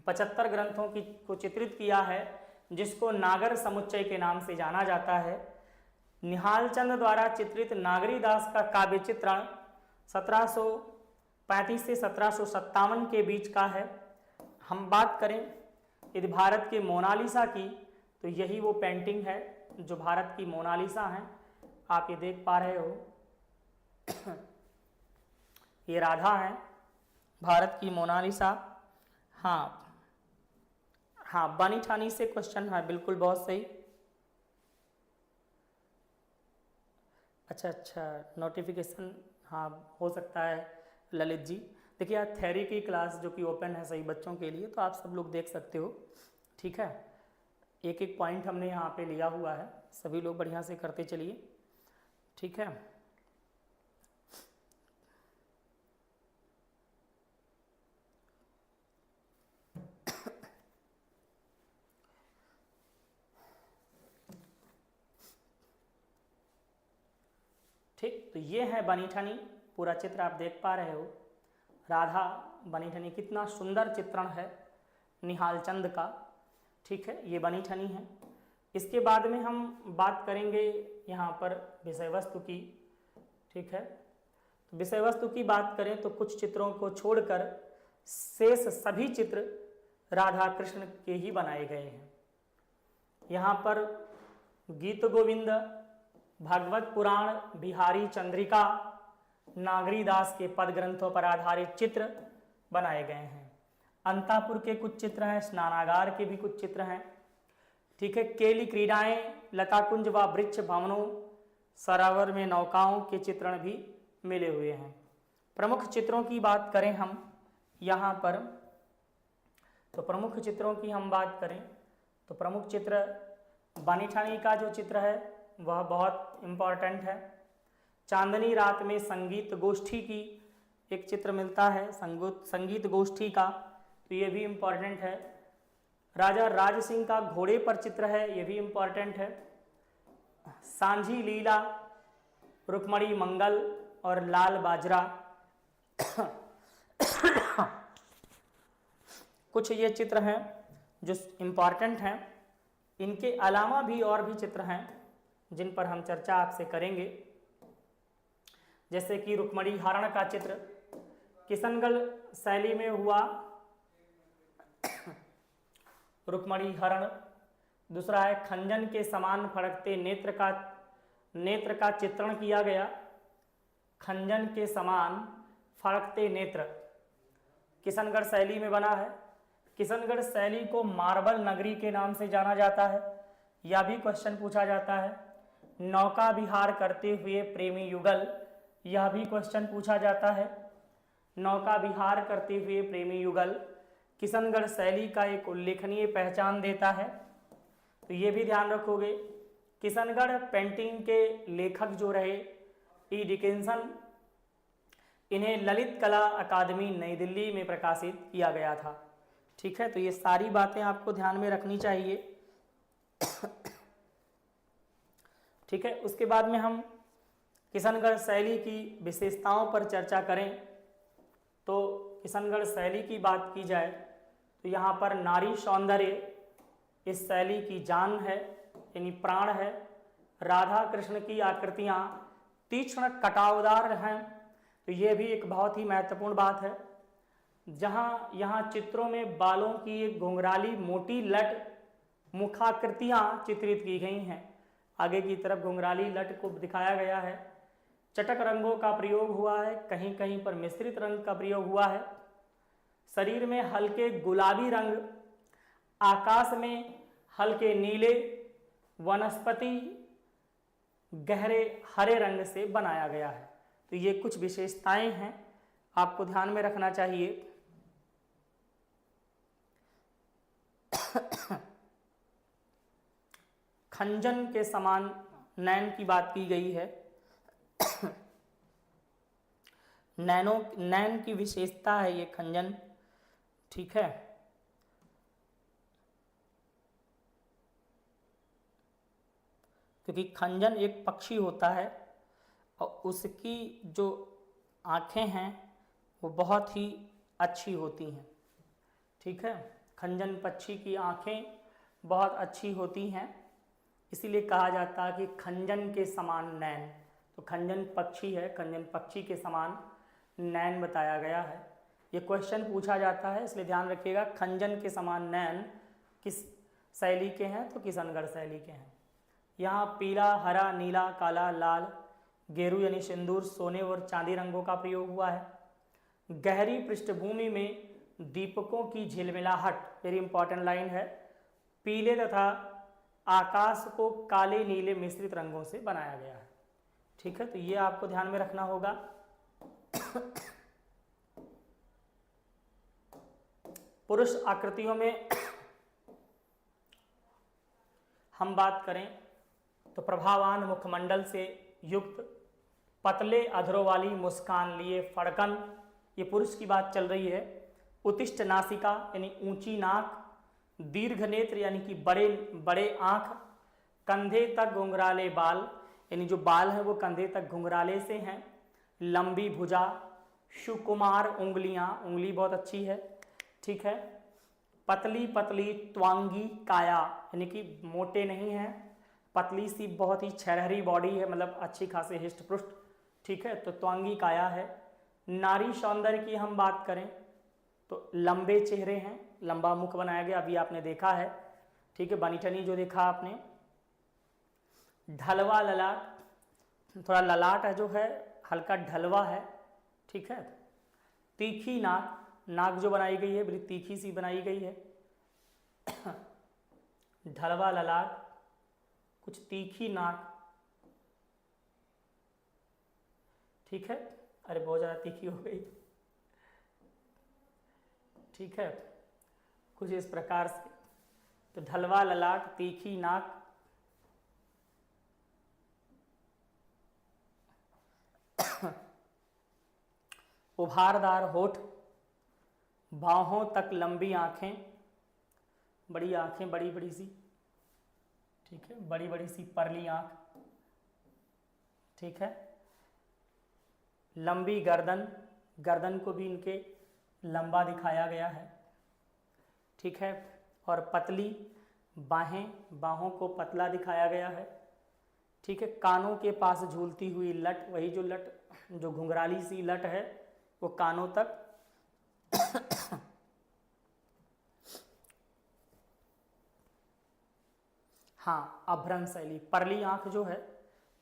75 ग्रंथों को चित्रित किया है, जिसको नागर समुच्चय के नाम से जाना जाता है। निहाल चंद द्वारा चित्रित नागरी दास का काव्य चित्रण 1735 से 1757 के बीच का है। हम बात करें यदि भारत के मोनालिसा की, तो यही वो पेंटिंग है जो भारत की मोनालिसा है, आप ये देख पा रहे हो। ये राधा है, भारत की मोनालिसा। हाँ, बानी छानी से क्वेश्चन है, बिल्कुल बहुत सही। अच्छा, नोटिफिकेशन हाँ हो सकता है ललित जी। देखिए यार, थ्योरी की क्लास जो कि ओपन है सही बच्चों के लिए, तो आप सब लोग देख सकते हो। ठीक है, एक एक पॉइंट हमने यहाँ पे लिया हुआ है, सभी लोग बढ़िया से करते चलिए। ठीक है, ठीक, तो ये है बनीठनी, पूरा चित्र आप देख पा रहे हो। राधा बनीठनी, कितना सुंदर चित्रण है निहाल चंद का। ठीक है, ये बनीठनी है। इसके बाद में हम बात करेंगे यहाँ पर विषय वस्तु की। ठीक है, तो विषय वस्तु की बात करें तो कुछ चित्रों को छोड़कर शेष सभी चित्र राधा कृष्ण के ही बनाए गए हैं। यहाँ पर गीत गोविंद, भागवत पुराण, बिहारी चंद्रिका, नागरी दास के पद ग्रंथों पर आधारित चित्र बनाए गए हैं। अंतापुर के कुछ चित्र हैं, स्नानागार के भी कुछ चित्र हैं। ठीक है, केली क्रीडाएं, लता कुंज व वृक्ष भवनों, सरोवर में नौकाओं के चित्रण भी मिले हुए हैं। प्रमुख चित्रों की बात करें हम यहाँ पर, तो प्रमुख चित्रों की हम बात करें तो प्रमुख चित्र बनीठनी का जो चित्र है वह बहुत इम्पॉर्टेंट है। चांदनी रात में संगीत गोष्ठी की एक चित्र मिलता है, संगीत गोष्ठी का, तो ये भी इम्पॉर्टेंट है। राजा राज सिंह का घोड़े पर चित्र है, ये भी इम्पॉर्टेंट है। सांझी लीला, रुक्मणी मंगल और लाल बाजरा कुछ ये चित्र हैं जो इम्पॉर्टेंट हैं। इनके अलावा भी और भी चित्र हैं जिन पर हम चर्चा आपसे करेंगे, जैसे कि रुक्मणी हरण का चित्र किशनगढ़ शैली में हुआ रुक्मणी हरण। दूसरा है खंजन के समान फड़कते नेत्र का चित्रण किया गया। खंजन के समान फड़कते नेत्र किशनगढ़ शैली में बना है। किशनगढ़ शैली को मार्बल नगरी के नाम से जाना जाता है, यह भी क्वेश्चन पूछा जाता है। नौका विहार करते हुए प्रेमी युगल, यह भी क्वेश्चन पूछा जाता है। नौका विहार करते हुए प्रेमी युगल किशनगढ़ शैली का एक उल्लेखनीय पहचान देता है, तो ये भी ध्यान रखोगे। किशनगढ़ पेंटिंग के लेखक जो रहे ई डिकिंसन, इन्हें ललित कला अकादमी नई दिल्ली में प्रकाशित किया गया था। ठीक है, तो ये सारी बातें आपको ध्यान में रखनी चाहिए। ठीक है, उसके बाद में हम किशनगढ़ शैली की विशेषताओं पर चर्चा करें तो किशनगढ़ शैली की बात की जाए तो यहाँ पर नारी सौंदर्य इस शैली की जान है, यानी प्राण है। राधा कृष्ण की आकृतियाँ तीक्ष्ण कटावदार हैं, तो ये भी एक बहुत ही महत्वपूर्ण बात है। जहाँ यहाँ चित्रों में बालों की एक घुंघराली मोटी लट मुखाकृतियाँ चित्रित की गई हैं। आगे की तरफ घुंघराली लट को दिखाया गया है। चटक रंगों का प्रयोग हुआ है, कहीं कहीं पर मिश्रित रंग का प्रयोग हुआ है। शरीर में हल्के गुलाबी रंग, आकाश में हल्के नीले, वनस्पति गहरे हरे रंग से बनाया गया है। तो ये कुछ विशेषताएं हैं, आपको ध्यान में रखना चाहिए। खंजन के समान नैन की बात की गई है। नैन की विशेषता है ये खंजन। ठीक है, क्योंकि खंजन एक पक्षी होता है और उसकी जो आँखें हैं वो बहुत ही अच्छी होती हैं। ठीक है, खंजन पक्षी की आँखें बहुत अच्छी होती हैं, इसीलिए कहा जाता है कि खंजन के समान नैन। तो खंजन पक्षी है, खंजन पक्षी के समान नैन बताया गया है। ये क्वेश्चन पूछा जाता है, इसलिए ध्यान रखिएगा। खंजन के समान नैन किस शैली के हैं? तो किशनगढ़ शैली के हैं। यहाँ पीला, हरा, नीला, काला, लाल, गेरू यानी सिंदूर, सोने और चांदी रंगों का प्रयोग हुआ है। गहरी पृष्ठभूमि में दीपकों की झिलमिलाहट, वेरी इंपॉर्टेंट लाइन है, पीले तथा आकाश को काले नीले मिश्रित रंगों से बनाया गया है। ठीक है, तो ये आपको ध्यान में रखना होगा। पुरुष आकृतियों में हम बात करें तो प्रभावान मुखमंडल से युक्त, पतले अधरों वाली मुस्कान लिए फड़कन, ये पुरुष की बात चल रही है। उत्तिष्ठ नासिका यानी ऊंची नाक, दीर्घ नेत्र यानी कि बड़े बड़े आँख, कंधे तक घुंघराले बाल, यानी जो बाल हैं वो कंधे तक घुंघराले से हैं, लंबी भुजा, सुकुमार उंगलियां, उंगली बहुत अच्छी है, ठीक है, पतली पतली त्वांगी काया, यानी कि मोटे नहीं है, पतली सी बहुत ही छरहरी बॉडी है, मतलब अच्छी खासी हिष्ट पुष्ट, ठीक है, तो त्वांगी काया है। नारी सौंदर्य की हम बात करें तो लंबे चेहरे हैं, लंबा मुख बनाया गया, अभी आपने देखा है, ठीक है, बनी ठनी जो देखा आपने। ढलवा ललाट, थोड़ा ललाट है जो है हल्का ढलवा है, ठीक है। तीखी नाक, नाक जो बनाई गई है बड़ी तीखी सी बनाई गई है। ढलवा ललाट, कुछ तीखी नाक, ठीक है, अरे बहुत ज़्यादा तीखी हो गई, ठीक है, कुछ इस प्रकार से। तो ढलवा ललाट, तीखी नाक, उभारदार होठ, बाहों तक लंबी आंखें, बड़ी आंखें बड़ी बड़ी सी, ठीक है, बड़ी बड़ी सी परली आंख, ठीक है। लंबी गर्दन, गर्दन को भी इनके लंबा दिखाया गया है, ठीक है। और पतली बाहें, बाहों को पतला दिखाया गया है, ठीक है। कानों के पास झूलती हुई लट, वही जो लट जो घुंघराली सी लट है वो कानों तक। हाँ, अभ्रंग शैली, परली आंख जो है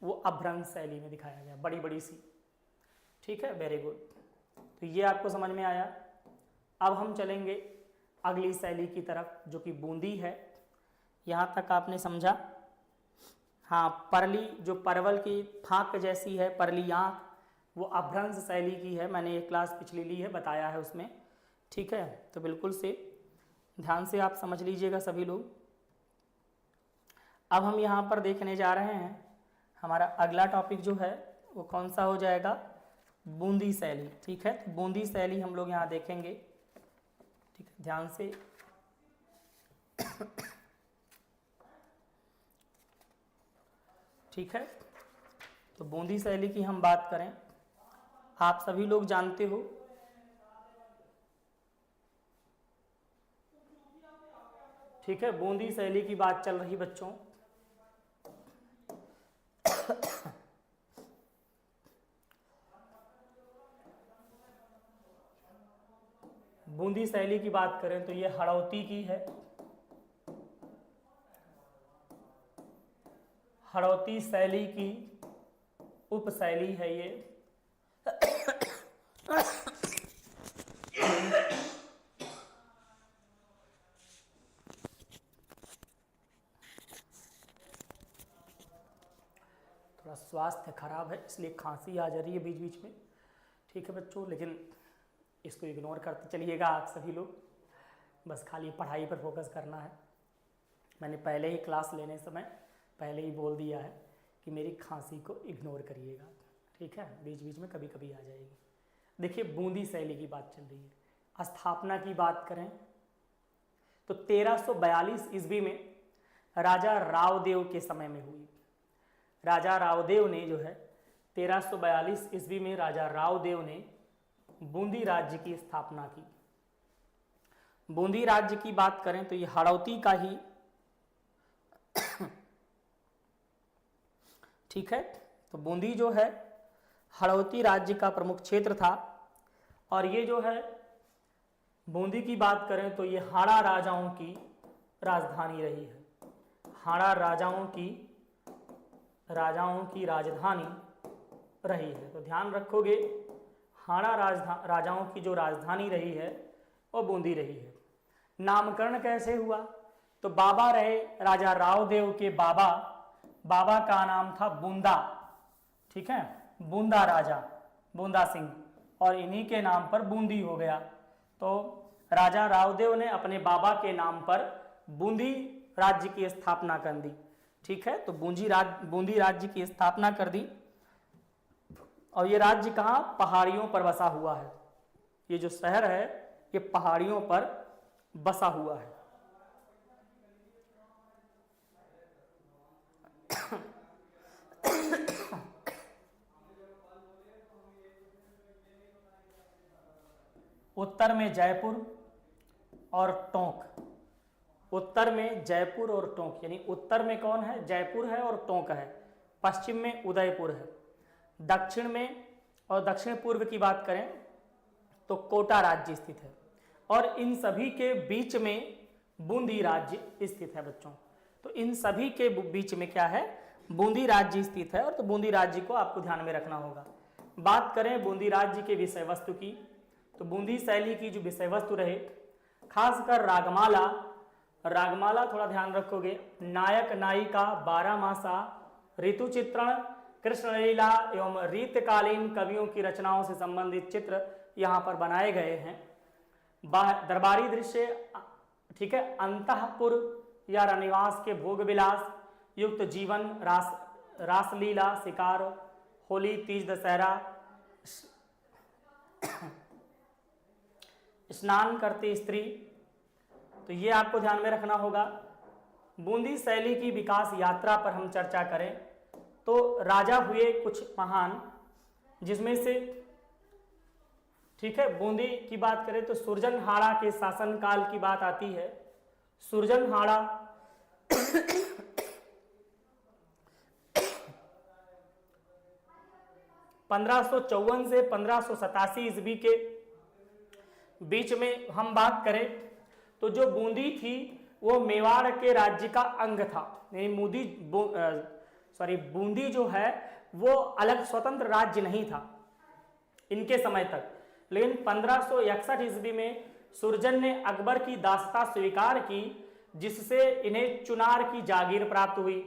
वो अभ्रंग शैली में दिखाया गया, बड़ी बड़ी सी, ठीक है, वेरी गुड। तो ये आपको समझ में आया। अब हम चलेंगे अगली शैली की तरफ जो कि बूंदी है। यहाँ तक आपने समझा। हाँ, परली जो परवल की फांक जैसी है परली आंख, वो अभ्रंश शैली की है, मैंने एक क्लास पिछली ली है, बताया है उसमें, ठीक है। तो बिल्कुल से ध्यान से आप समझ लीजिएगा सभी लोग। अब हम यहाँ पर देखने जा रहे हैं, हमारा अगला टॉपिक जो है वो कौन सा हो जाएगा, बूंदी शैली, ठीक है। तो बूंदी शैली हम लोग यहाँ देखेंगे, ठीक है, ध्यान से। ठीक है, तो बूंदी शैली की हम बात करें, आप सभी लोग जानते हो ठीक है, बूंदी शैली की बात चल रही बच्चों। बूंदी शैली की बात करें तो ये हड़ौती की है, हड़ौती शैली की उपशैली है ये। थोड़ा स्वास्थ्य खराब है इसलिए खांसी आ जा रही है बीच बीच में, ठीक है बच्चों, लेकिन इसको इग्नोर करते चलिएगा आप सभी लोग, बस खाली पढ़ाई पर फोकस करना है। मैंने पहले ही क्लास लेने समय पहले ही बोल दिया है कि मेरी खांसी को इग्नोर करिएगा, ठीक है, बीच बीच में कभी कभी आ जाएगी। देखिए, बूंदी शैली की बात चल रही है। स्थापना की बात करें तो 1342 ईस्वी में राजा रावदेव के समय में हुई। राजा रावदेव ने जो है 1342 ईस्वी में राजा रावदेव ने बूंदी राज्य की स्थापना की। बूंदी राज्य की बात करें तो ये हड़ौती का ही ठीक है, तो बूंदी जो है हड़ौती राज्य का प्रमुख क्षेत्र था। और ये जो है बूंदी की बात करें तो ये हाड़ा राजाओं की राजधानी रही है। हाड़ा राजाओं की राजधानी रही है। तो ध्यान रखोगे, हाड़ा राजाओं की जो राजधानी रही है वो बूंदी रही है। नामकरण कैसे हुआ, तो बाबा रहे राजा रावदेव के बाबा, बाबा का नाम था बूंदा, ठीक है, बूंदा राजा, बूंदा सिंह, और इन्हीं के नाम पर बूंदी हो गया। तो राजा रावदेव ने अपने बाबा के नाम पर बूंदी राज्य की स्थापना कर दी, ठीक है। तो बूंदी राज्य की स्थापना कर दी। और ये राज्य कहाँ, पहाड़ियों पर बसा हुआ है। ये जो शहर है ये पहाड़ियों पर बसा हुआ है। उत्तर में जयपुर और टोंक, उत्तर में जयपुर और टोंक, यानी उत्तर में कौन है, जयपुर है और टोंक है, पश्चिम में उदयपुर है, दक्षिण में और दक्षिण पूर्व की बात करें तो कोटा राज्य स्थित है, और इन सभी के बीच में बूंदी राज्य स्थित है बच्चों। तो इन सभी के बीच में क्या है, बूंदी राज्य स्थित है, और तो बूंदी राज्य को आपको ध्यान में रखना होगा। बात करें बूंदी राज्य के विषय वस्तु की, तो बूंदी शैली की जो विषय वस्तु रहे, खासकर रागमाला, रागमाला थोड़ा ध्यान रखोगे, नायक नायिका, बारहमासा, ऋतु चित्रण, कृष्ण लीला एवं रीतकालीन कवियों की रचनाओं से संबंधित चित्र यहाँ पर बनाए गए हैं। दरबारी दृश्य, ठीक है, अंतःपुर या रनिवास के भोग विलास युक्त जीवन, रासलीला, शिकार, होली, तीज, दशहरा, स्नान करती स्त्री, तो ये आपको ध्यान में रखना होगा। बूंदी शैली की विकास यात्रा पर हम चर्चा करें तो राजा हुए कुछ महान, जिसमें से, ठीक है, बूंदी की बात करें तो सुरजनहाड़ा के शासनकाल की बात आती है। सुरजनहाड़ा 1554 से 1587 ईस्वी के बीच में हम बात करें तो जो बूंदी थी वो मेवाड़ के राज्य का अंग था। बूंदी जो है वो अलग स्वतंत्र राज्य नहीं था इनके समय तक, लेकिन 1561 ईस्वी में सुरजन ने अकबर की दासता स्वीकार की, जिससे इन्हें चुनार की जागीर प्राप्त हुई।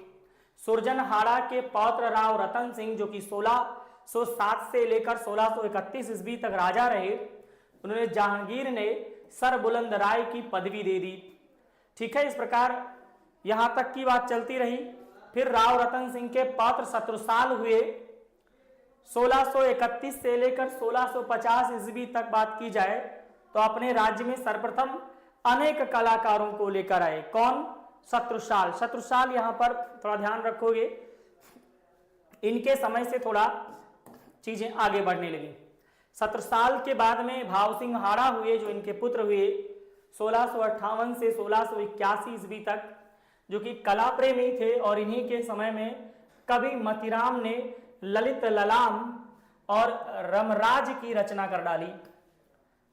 सुरजनहाड़ा के पौत्र राव रतन सिंह, जो कि 1607 से लेकर 1631 ईस्वी तक राजा रहे, उन्होंने जहांगीर ने सर बुलंद राय की पदवी दे दी। ठीक है, इस प्रकार यहां तक की बात चलती रही। फिर राव रतन सिंह के पौत्र शत्रुसाल हुए। 1631 से लेकर 1650 ईस्वी तक बात की जाए तो अपने राज्य में सर्वप्रथम अनेक कलाकारों को लेकर आए। कौन? शत्रुसाल। शत्रुसाल यहां पर थोड़ा ध्यान रखोगे, इनके समय से थोड़ा चीजें आगे बढ़ने लगी। शत्रुसाल के बाद में भाव सिंह हाड़ा हुए, जो इनके पुत्र हुए 1658 से 1681 ईस्वी तक, जो कि कला प्रेमी थे, और इन्हीं के समय में कवि मतीराम ने ललित ललाम और रमराज की रचना कर डाली।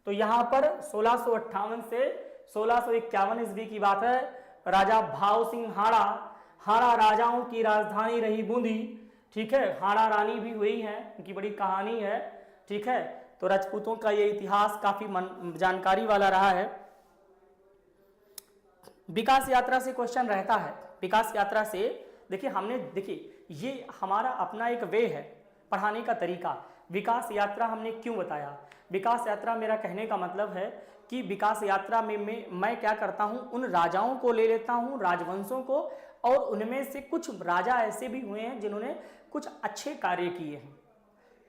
तो यहां पर 1658 से 1651 ईस्वी की बात है। राजा भाव सिंह हाड़ा, हाड़ा राजाओं की राजधानी रही बूंदी। ठीक है, हाड़ा रानी भी हुई है, उनकी बड़ी कहानी है। ठीक है, तो राजपूतों का ये इतिहास काफी जानकारी वाला रहा है। विकास यात्रा से क्वेश्चन रहता है। विकास यात्रा से देखिए ये हमारा अपना एक वे है पढ़ाने का तरीका। विकास यात्रा हमने क्यों बताया? विकास यात्रा, मेरा कहने का मतलब है कि विकास यात्रा में मैं क्या करता हूं, उन राजाओं को ले लेता हूं, राजवंशों को, और उनमें से कुछ राजा ऐसे भी हुए हैं जिन्होंने कुछ अच्छे कार्य किए हैं,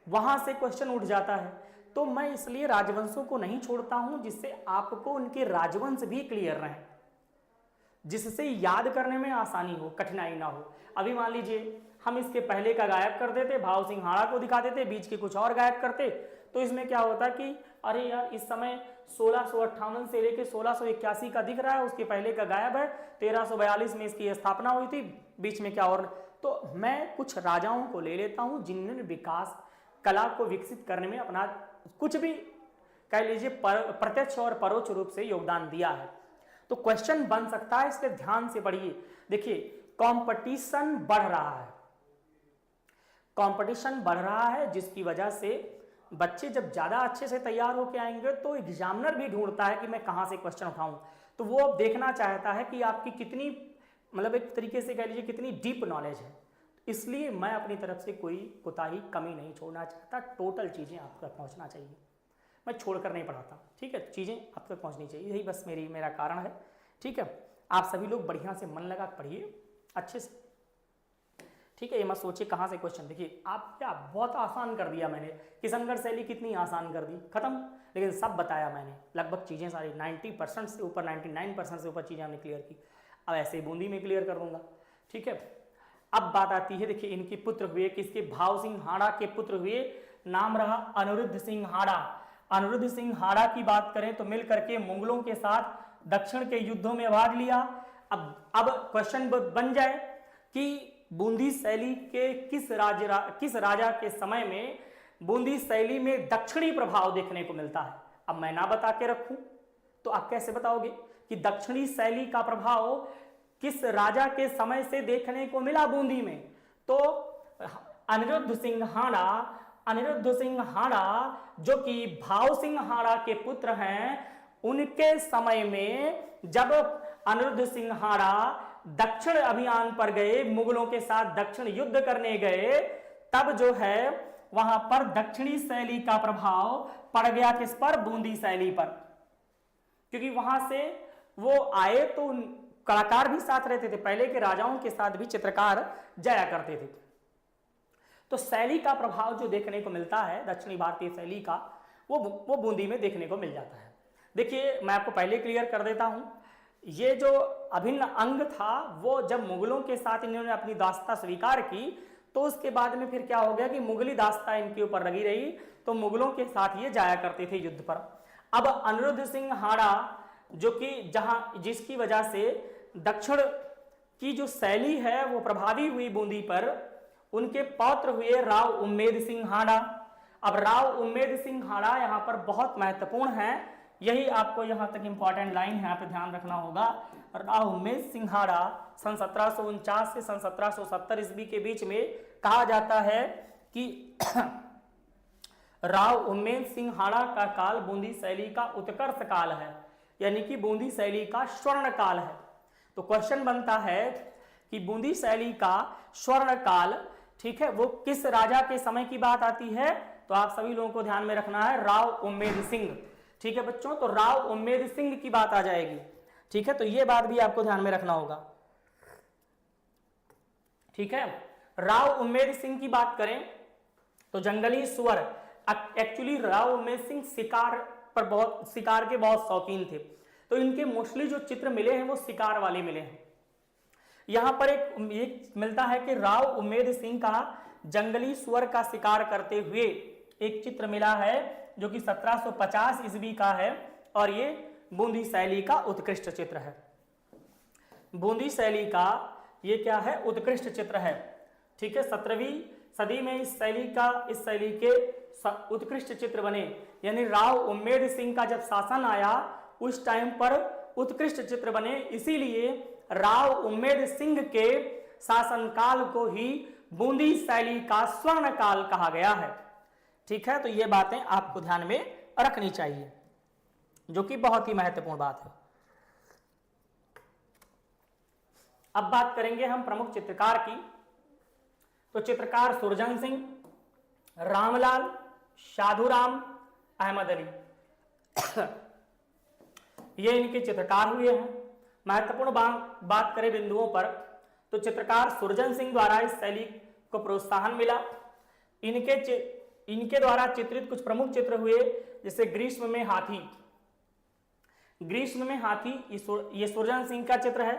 वहां से क्वेश्चन उठ जाता है। तो मैं इसलिए राजवंशों को नहीं छोड़ता हूं, जिससे आपको उनके राजवंश भी क्लियर रहें, जिससे याद करने में आसानी हो, कठिनाई ना हो। अभी मान लीजिए हम इसके पहले का गायब कर देते, भाव सिंह हाड़ा को दिखा देते, बीच के कुछ और गायब करते, तो इसमें क्या होता कि अरे यार इस समय 1658 से लेकर 1681 का दिख रहा है, उसके पहले का गायब है, 1342 में इसकी स्थापना हुई थी, बीच में क्या और। तो मैं कुछ राजाओं को ले लेता हूं जिन्होंने विकास कला को विकसित करने में अपना कुछ भी कह लीजिए प्रत्यक्ष और परोक्ष रूप से योगदान दिया है। तो क्वेश्चन बन सकता है, इसलिए ध्यान से पढ़िए। देखिए, कंपटीशन बढ़ रहा है, कंपटीशन बढ़ रहा है, जिसकी वजह से बच्चे जब ज्यादा अच्छे से तैयार होकर आएंगे तो एग्जामिनर भी ढूंढता है कि मैं कहां से क्वेश्चन उठाऊं। तो वो अब देखना चाहता है कि आपकी कितनी, मतलब एक तरीके से कह लीजिए कितनी डीप नॉलेज है। इसलिए मैं अपनी तरफ से कोई कोताही कमी नहीं छोड़ना चाहता, टोटल चीजें आप तक पहुंचना चाहिए, मैं छोड़कर नहीं पढ़ाता। ठीक है, चीजें आप तक पहुंचनी चाहिए, यही बस मेरा कारण है। ठीक है, आप सभी लोग बढ़िया से मन लगा पढ़िए अच्छे से। ठीक है, ये मत सोचिए कहाँ से क्वेश्चन। देखिए आप क्या बहुत आसान कर दिया मैंने, किशनगढ़ शैली कितनी आसान कर दी, खत्म। लेकिन सब बताया मैंने, लगभग चीज़ें सारी 90% से ऊपर, 99% से ऊपर चीज़ें हमने क्लियर की। अब ऐसे बूंदी में क्लियर कर दूंगा। ठीक है, अब बात आती है, देखिए इनके पुत्र हुए, किसके? भाव सिंह हाड़ा के पुत्र हुए, नाम रहा अनिरुद्ध सिंह हाड़ा। अनिरुद्ध सिंह हाड़ा की बात करें तो मिल करके मुगलों के साथ दक्षिण के युद्धों में भाग लिया। अब क्वेश्चन बन जाए कि बूंदी शैली के किस राजा के समय में बूंदी शैली में दक्षिणी प्रभाव देखने को मिलता है। अब मैं ना बता के रखूं तो आप कैसे बताओगे कि दक्षिणी शैली का प्रभाव किस राजा के समय से देखने को मिला बूंदी में? तो अनिरुद्ध सिंह हाड़ा जो कि भाव सिंह हाड़ा के पुत्र हैं, उनके समय में जब अनिरुद्ध सिंह हाड़ा दक्षिण अभियान पर गए, मुगलों के साथ दक्षिण युद्ध करने गए, तब जो है वहां पर दक्षिणी शैली का प्रभाव पड़ गया किस पर? बूंदी शैली पर। क्योंकि वहां से वो आए तो कलाकार भी साथ रहते थे, पहले के राजाओं के साथ भी चित्रकार जाया करते थे। तो शैली का प्रभाव जो देखने को मिलता है दक्षिणी भारतीय शैली का, वो बूंदी में देखने को मिल जाता है। देखिए मैं आपको पहले क्लियर कर देता हूं, ये जो अभिन्न अंग था वो जब मुगलों के साथ इन्होंने अपनी दास्ता स्वीकार की तो उसके बाद में फिर क्या हो गया कि मुगली दास्ता इनके ऊपर लगी रही, तो मुगलों के साथ ये जाया करते थे युद्ध पर। अब अनिरुद्ध सिंह हाड़ा जो कि जिसकी वजह से दक्षिण की जो शैली है वो प्रभावी हुई बूंदी पर, उनके पौत्र हुए राव उम्मेद सिंह हाड़ा। अब राव उम्मेद सिंह हाड़ा यहाँ पर बहुत महत्वपूर्ण है, यही आपको यहाँ तक इंपॉर्टेंट लाइन है, यहाँ पे ध्यान रखना होगा। राव उम्मेद सिंह हाड़ा सन 1749 से सन 1770 ईस्वी के बीच में कहा जाता है कि राव उम्मेद सिंह हाड़ा का काल बूंदी शैली का उत्कर्ष काल है, यानी कि बूंदी शैली का स्वर्ण काल है। तो क्वेश्चन बनता है कि बूंदी शैली का स्वर्ण काल, ठीक है, वो किस राजा के समय की बात आती है? तो आप सभी लोगों को ध्यान में रखना है राव उम्मेद सिंह, ठीक है बच्चों, तो राव उम्मेद सिंह की बात आ जाएगी, ठीक है। तो ये बात भी आपको ध्यान में रखना होगा, ठीक है। राव उम्मेद सिंह की बात करें तो जंगली सुअर, एक्चुअली राव उम्मेद सिंह शिकार के बहुत शौकीन थे, तो इनके मोस्टली जो चित्र मिले हैं वो शिकार वाले मिले हैं। यहां पर एक मिलता है कि राव उम्मेद सिंह का जंगली सुअर का शिकार करते हुए एक चित्र मिला है जो कि 1750 ईस्वी का है, और ये बूंदी शैली का उत्कृष्ट चित्र है। बूंदी शैली का ये क्या है? उत्कृष्ट चित्र है, ठीक है। 17वीं सदी में इस शैली के उत्कृष्ट चित्र बने, यानी राव उम्मेद सिंह का जब शासन आया उस टाइम पर उत्कृष्ट चित्र बने, इसीलिए राव उम्मेद सिंह के शासनकाल को ही बूंदी शैली का स्वर्ण काल कहा गया है, ठीक है। तो ये बातें आपको ध्यान में रखनी चाहिए, जो कि बहुत ही महत्वपूर्ण बात है। अब बात करेंगे हम प्रमुख चित्रकार की, तो चित्रकार सुरजन सिंह, रामलाल, साधुराम, अहमद अली, ये इनके चित्रकार हुए हैं। महत्वपूर्ण बात करें बिंदुओं पर, तो चित्रकार सुरजन सिंह द्वारा इस शैली को प्रोत्साहन मिला। इनके द्वारा चित्रित कुछ प्रमुख चित्र हुए, जैसे ग्रीष्म में हाथी, ये सुरजन सिंह का चित्र है।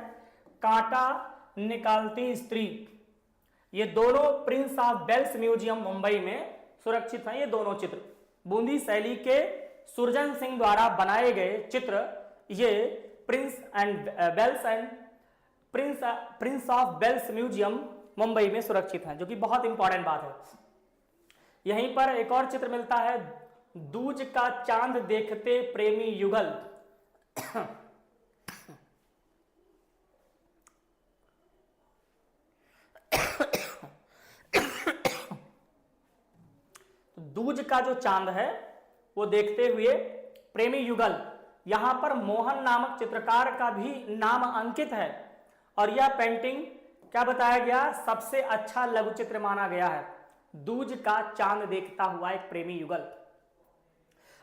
कांटा निकालती स्त्री, ये दोनों Prince of Wales museum Mumbai में सुरक्षित हैं। ये दोनों चित्र बूंदी शैली के सुरजन सिंह द्वारा बनाए गए चित्र, ये Prince of Wales museum Mumbai में सुरक्षित हैं, जो कि बहुत इंपॉर्टेंट बात है। यहीं पर एक और चित्र मिलता है, दूज का चांद देखते प्रेमी युगल। दूज का जो चांद है वो देखते हुए प्रेमी युगल, यहां पर मोहन नामक चित्रकार का भी नाम अंकित है, और यह पेंटिंग क्या बताया गया? सबसे अच्छा लघु चित्र माना गया है। दूज का चांद देखता हुआ एक प्रेमी युगल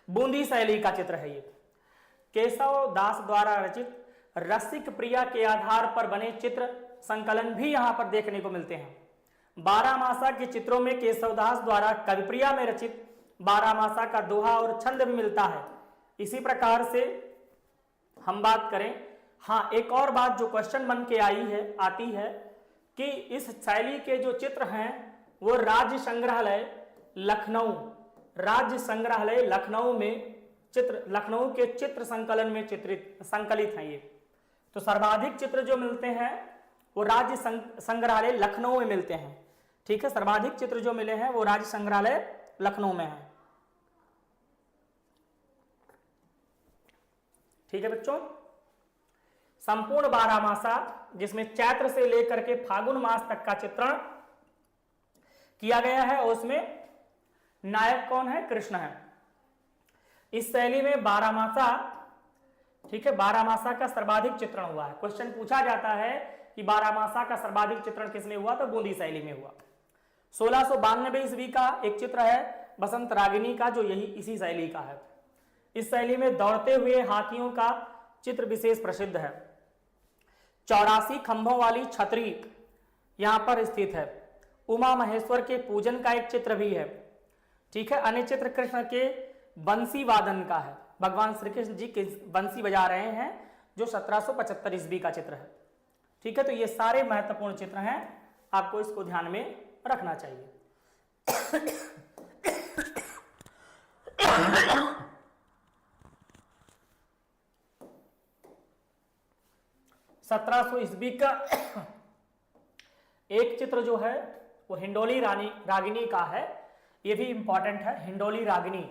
बूंदी शैली का चित्र है। ये केशव दास द्वारा रचित रसिक प्रिया के आधार पर बने चित्र संकलन भी यहां पर देखने को मिलते हैं। बारामासा के चित्रों में केशवदास द्वारा कविप्रिया में रचित बारामासा का दोहा और छंद भी मिलता है। इसी प्रकार से हम बात करें, हाँ एक और बात जो क्वेश्चन बन के आती है कि इस शैली के जो चित्र हैं वो राज्य संग्रहालय लखनऊ, राज्य संग्रहालय लखनऊ में लखनऊ के चित्र संकलन में संकलित हैं ये। तो सर्वाधिक चित्र जो मिलते हैं वो राज्य संग्रहालय लखनऊ में मिलते हैं। ठीक है, सर्वाधिक चित्र जो मिले हैं वो राज्य संग्रहालय लखनऊ में है। ठीक है बच्चों, संपूर्ण बारहमासा जिसमें चैत्र से लेकर के फागुन मास तक का चित्रण किया गया है और उसमें नायक कौन है? कृष्ण है। इस शैली में बारहमासा, ठीक है, बारहमासा का सर्वाधिक चित्रण हुआ है। क्वेश्चन पूछा जाता है कि बारहमासा का सर्वाधिक चित्रण किसमें हुआ? तो बूंदी शैली में हुआ। 1692 ईस्वी का एक चित्र है बसंत रागिनी का, जो यही इसी शैली का है। इस शैली में दौड़ते हुए हाथियों का चित्र विशेष प्रसिद्ध है। 84 खंभों वाली छतरी यहां पर स्थित है। उमा महेश्वर के पूजन का एक चित्र भी है। ठीक है, अन्य चित्र कृष्ण के बंसी वादन का है। भगवान श्री कृष्ण जी के बंसी बजा रहे हैं, जो 1775 ईस्वी का चित्र है। ठीक है, तो ये सारे महत्वपूर्ण चित्र हैं, आपको इसको ध्यान में रखना चाहिए। 1700 ईस्वी का एक चित्र जो है वो हिंडोली रागिनी का है। ये भी इंपॉर्टेंट है, हिंडोली रागिनी।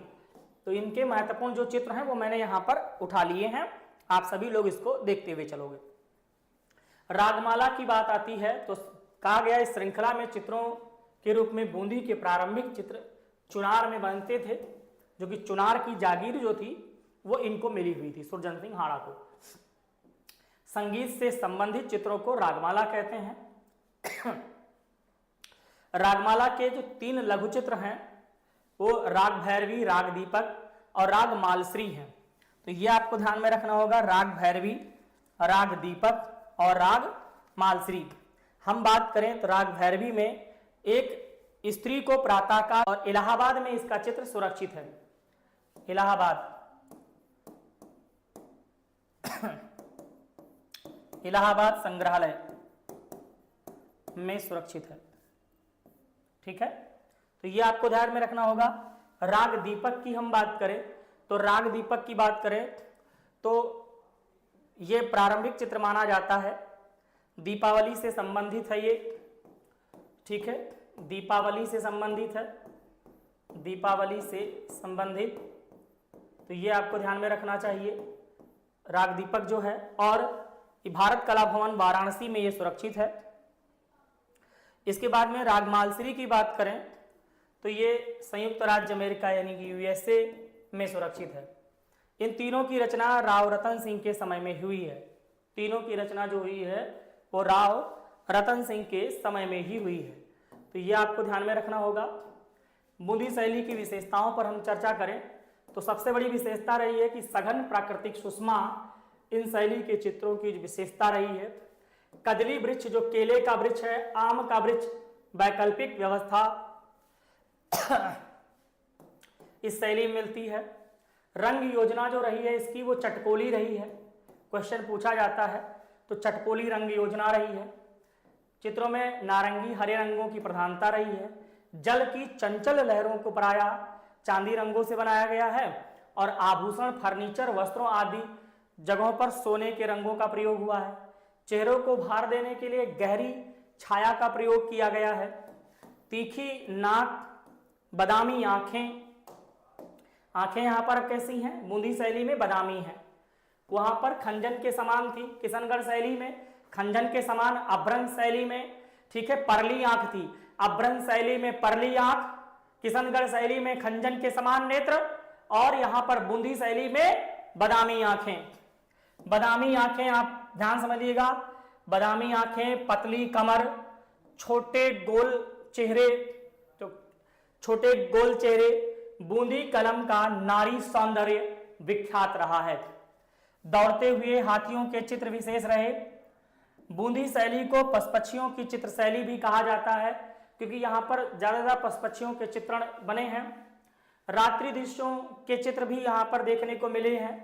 तो इनके महत्वपूर्ण जो चित्र हैं वो मैंने यहां पर उठा लिए हैं, आप सभी लोग इसको देखते हुए चलोगे। रागमाला की बात आती है तो कहा गया इस श्रृंखला में चित्रों के रूप में बूंदी के प्रारंभिक चित्र चुनार में बनते थे, जो कि चुनार की जागीर जो थी वो इनको मिली हुई थी, सुरजन सिंह हाड़ा को। संगीत से संबंधित चित्रों को रागमाला कहते हैं। रागमाला के जो 3 लघु चित्र हैं वो राग भैरवी, राग दीपक और राग मालश्री हैं। तो ये आपको ध्यान में रखना होगा, राग भैरवी, राग दीपक और राग मालश्री। हम बात करें तो राग भैरवी में एक स्त्री को प्रातःकाल, और इलाहाबाद में इसका चित्र सुरक्षित है। इलाहाबाद संग्रहालय में सुरक्षित है। ठीक है, तो ये आपको ध्यान में रखना होगा। राग दीपक की हम बात करें तो राग दीपक की बात करें तो ये प्रारंभिक चित्र माना जाता है, दीपावली से संबंधित है ये। ठीक है, दीपावली से संबंधित है, दीपावली से संबंधित, तो ये आपको ध्यान में रखना चाहिए राग दीपक जो है। और भारत कला भवन वाराणसी में ये सुरक्षित है। इसके बाद में राग मालश्री की बात करें तो ये संयुक्त राज्य अमेरिका यानी कि यूएसए में सुरक्षित है। इन तीनों की रचना राव रतन सिंह के समय में हुई है। तीनों की रचना जो हुई है वो राव रतन सिंह के समय में ही हुई है। तो ये आपको ध्यान में रखना होगा। बूंदी शैली की विशेषताओं पर हम चर्चा करें तो सबसे बड़ी विशेषता रही है कि सघन प्राकृतिक सुषमा इन शैली के चित्रों की विशेषता रही है। कदली वृक्ष जो केले का वृक्ष है, आम का वृक्ष, वैकल्पिक व्यवस्था इस शैली में मिलती है। रंग योजना जो रही है इसकी वो चटकोली रही है। क्वेश्चन पूछा जाता है तो चटकोली रंग योजना रही है। चित्रों में नारंगी हरे रंगों की प्रधानता रही है। जल की चंचल लहरों को प्रायः चांदी रंगों से बनाया गया है और आभूषण, फर्नीचर, वस्त्रों आदि जगहों पर सोने के रंगों का प्रयोग हुआ है। चेहरों को भार देने के लिए गहरी छाया का प्रयोग किया गया है। तीखी नाक, बादामी आंखें यहां पर कैसी हैं? बूंदी शैली में बादामी है। वहां पर खंजन के समान थी, किशनगढ़ शैली में खंजन के समान, अभ्रंश शैली में, ठीक है, परली आंख थी। अभ्रंश शैली में परली आंख, किशनगढ़ शैली में खंजन के समान नेत्र और यहां पर बूंदी शैली में बादामी आंखें। बादामी आंखें आप ध्यान समझिएगा, बादामी आंखें, पतली कमर, छोटे गोल चेहरे, तो छोटे गोल चेहरे, बूंदी कलम का नारी सौंदर्य विख्यात रहा है। दौड़ते हुए हाथियों के चित्र विशेष रहे। बूंदी शैली को पशुपक्षियों की चित्र शैली भी कहा जाता है क्योंकि यहाँ पर ज्यादा पशुपक्षियों के चित्रण बने हैं। रात्रि दृश्यों के चित्र भी यहाँ पर देखने को मिले हैं।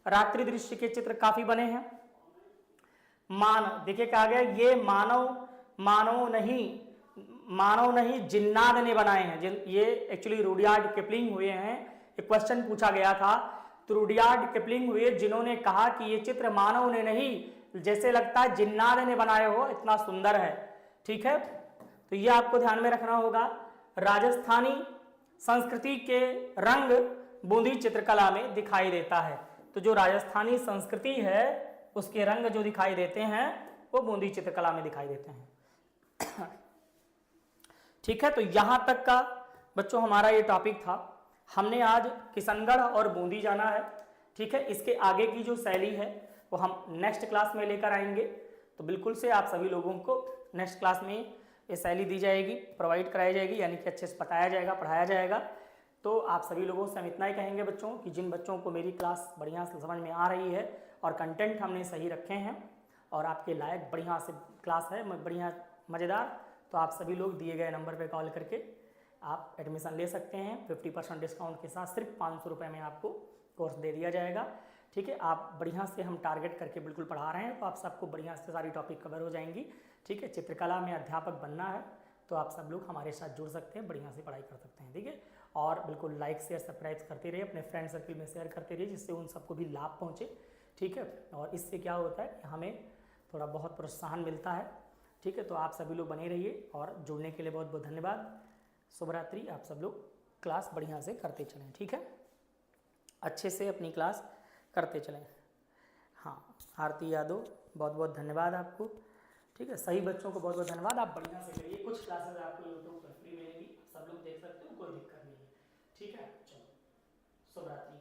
रात्रि दृश्य के चित्र काफी बने हैं। मान देखिए कहा गया ये मानव नहीं, मानव नहीं जिन्नात ने बनाए हैं। ये एक्चुअली रुडयार्ड किपलिंग हुए हैं। एक क्वेश्चन पूछा गया था तो रुडयार्ड किपलिंग हुए जिन्होंने कहा कि ये चित्र मानव ने नहीं, जैसे लगता है जिन्नात ने बनाए हो, इतना सुंदर है। ठीक है, तो ये आपको ध्यान में रखना होगा। राजस्थानी संस्कृति के रंग बूंदी चित्रकला में दिखाई देता है। तो जो राजस्थानी संस्कृति है उसके रंग जो दिखाई देते हैं वो बूंदी चित्रकला में दिखाई देते हैं। ठीक है, तो यहां तक का बच्चों हमारा ये टॉपिक था। हमने आज किशनगढ़ और बूंदी जाना है। ठीक है, इसके आगे की जो शैली है वो हम नेक्स्ट क्लास में लेकर आएंगे। तो बिल्कुल से आप सभी लोगों को नेक्स्ट क्लास में ये शैली दी जाएगी, प्रोवाइड कराई जाएगी, यानी कि अच्छे से बताया जाएगा, पढ़ाया जाएगा। तो आप सभी लोगों से हम इतना ही कहेंगे बच्चों कि जिन बच्चों को मेरी क्लास बढ़िया से समझ में आ रही है और कंटेंट हमने सही रखे हैं और आपके लायक बढ़िया से क्लास है, बढ़िया मज़ेदार, तो आप सभी लोग दिए गए नंबर पे कॉल करके आप एडमिशन ले सकते हैं। 50% डिस्काउंट के साथ सिर्फ 500 रुपये में आपको कोर्स दे दिया जाएगा। ठीक है, आप बढ़िया से हम टारगेट करके बिल्कुल पढ़ा रहे हैं, तो आप सबको बढ़िया से सारी टॉपिक कवर हो जाएंगी। ठीक है, चित्रकला में अध्यापक बनना है तो आप सब लोग हमारे साथ जुड़ सकते हैं, बढ़िया से पढ़ाई कर सकते हैं। ठीक है, और बिल्कुल लाइक शेयर सब्सक्राइब करते रहिए, अपने फ्रेंड सर्कल में शेयर करते रहिए, जिससे उन सबको भी लाभ पहुँचे। ठीक है, और इससे क्या होता है कि हमें थोड़ा बहुत प्रोत्साहन मिलता है। ठीक है, तो आप सभी लोग बने रहिए और जुड़ने के लिए बहुत बहुत धन्यवाद। शुभ रात्रि। आप सब लोग क्लास बढ़िया से करते चलें। ठीक है, अच्छे से अपनी क्लास करते चलें। हाँ, आरती यादव बहुत बहुत धन्यवाद आपको। ठीक है, सही बच्चों को बहुत बहुत धन्यवाद। आप बढ़िया से करिए, कुछ क्लासेस आपको यूट्यूब पर फ्री मिलेगी, सब लोग देख सकते हो, कोई दिक्कत नहीं है। ठीक है, चलो शुभ रात्रि।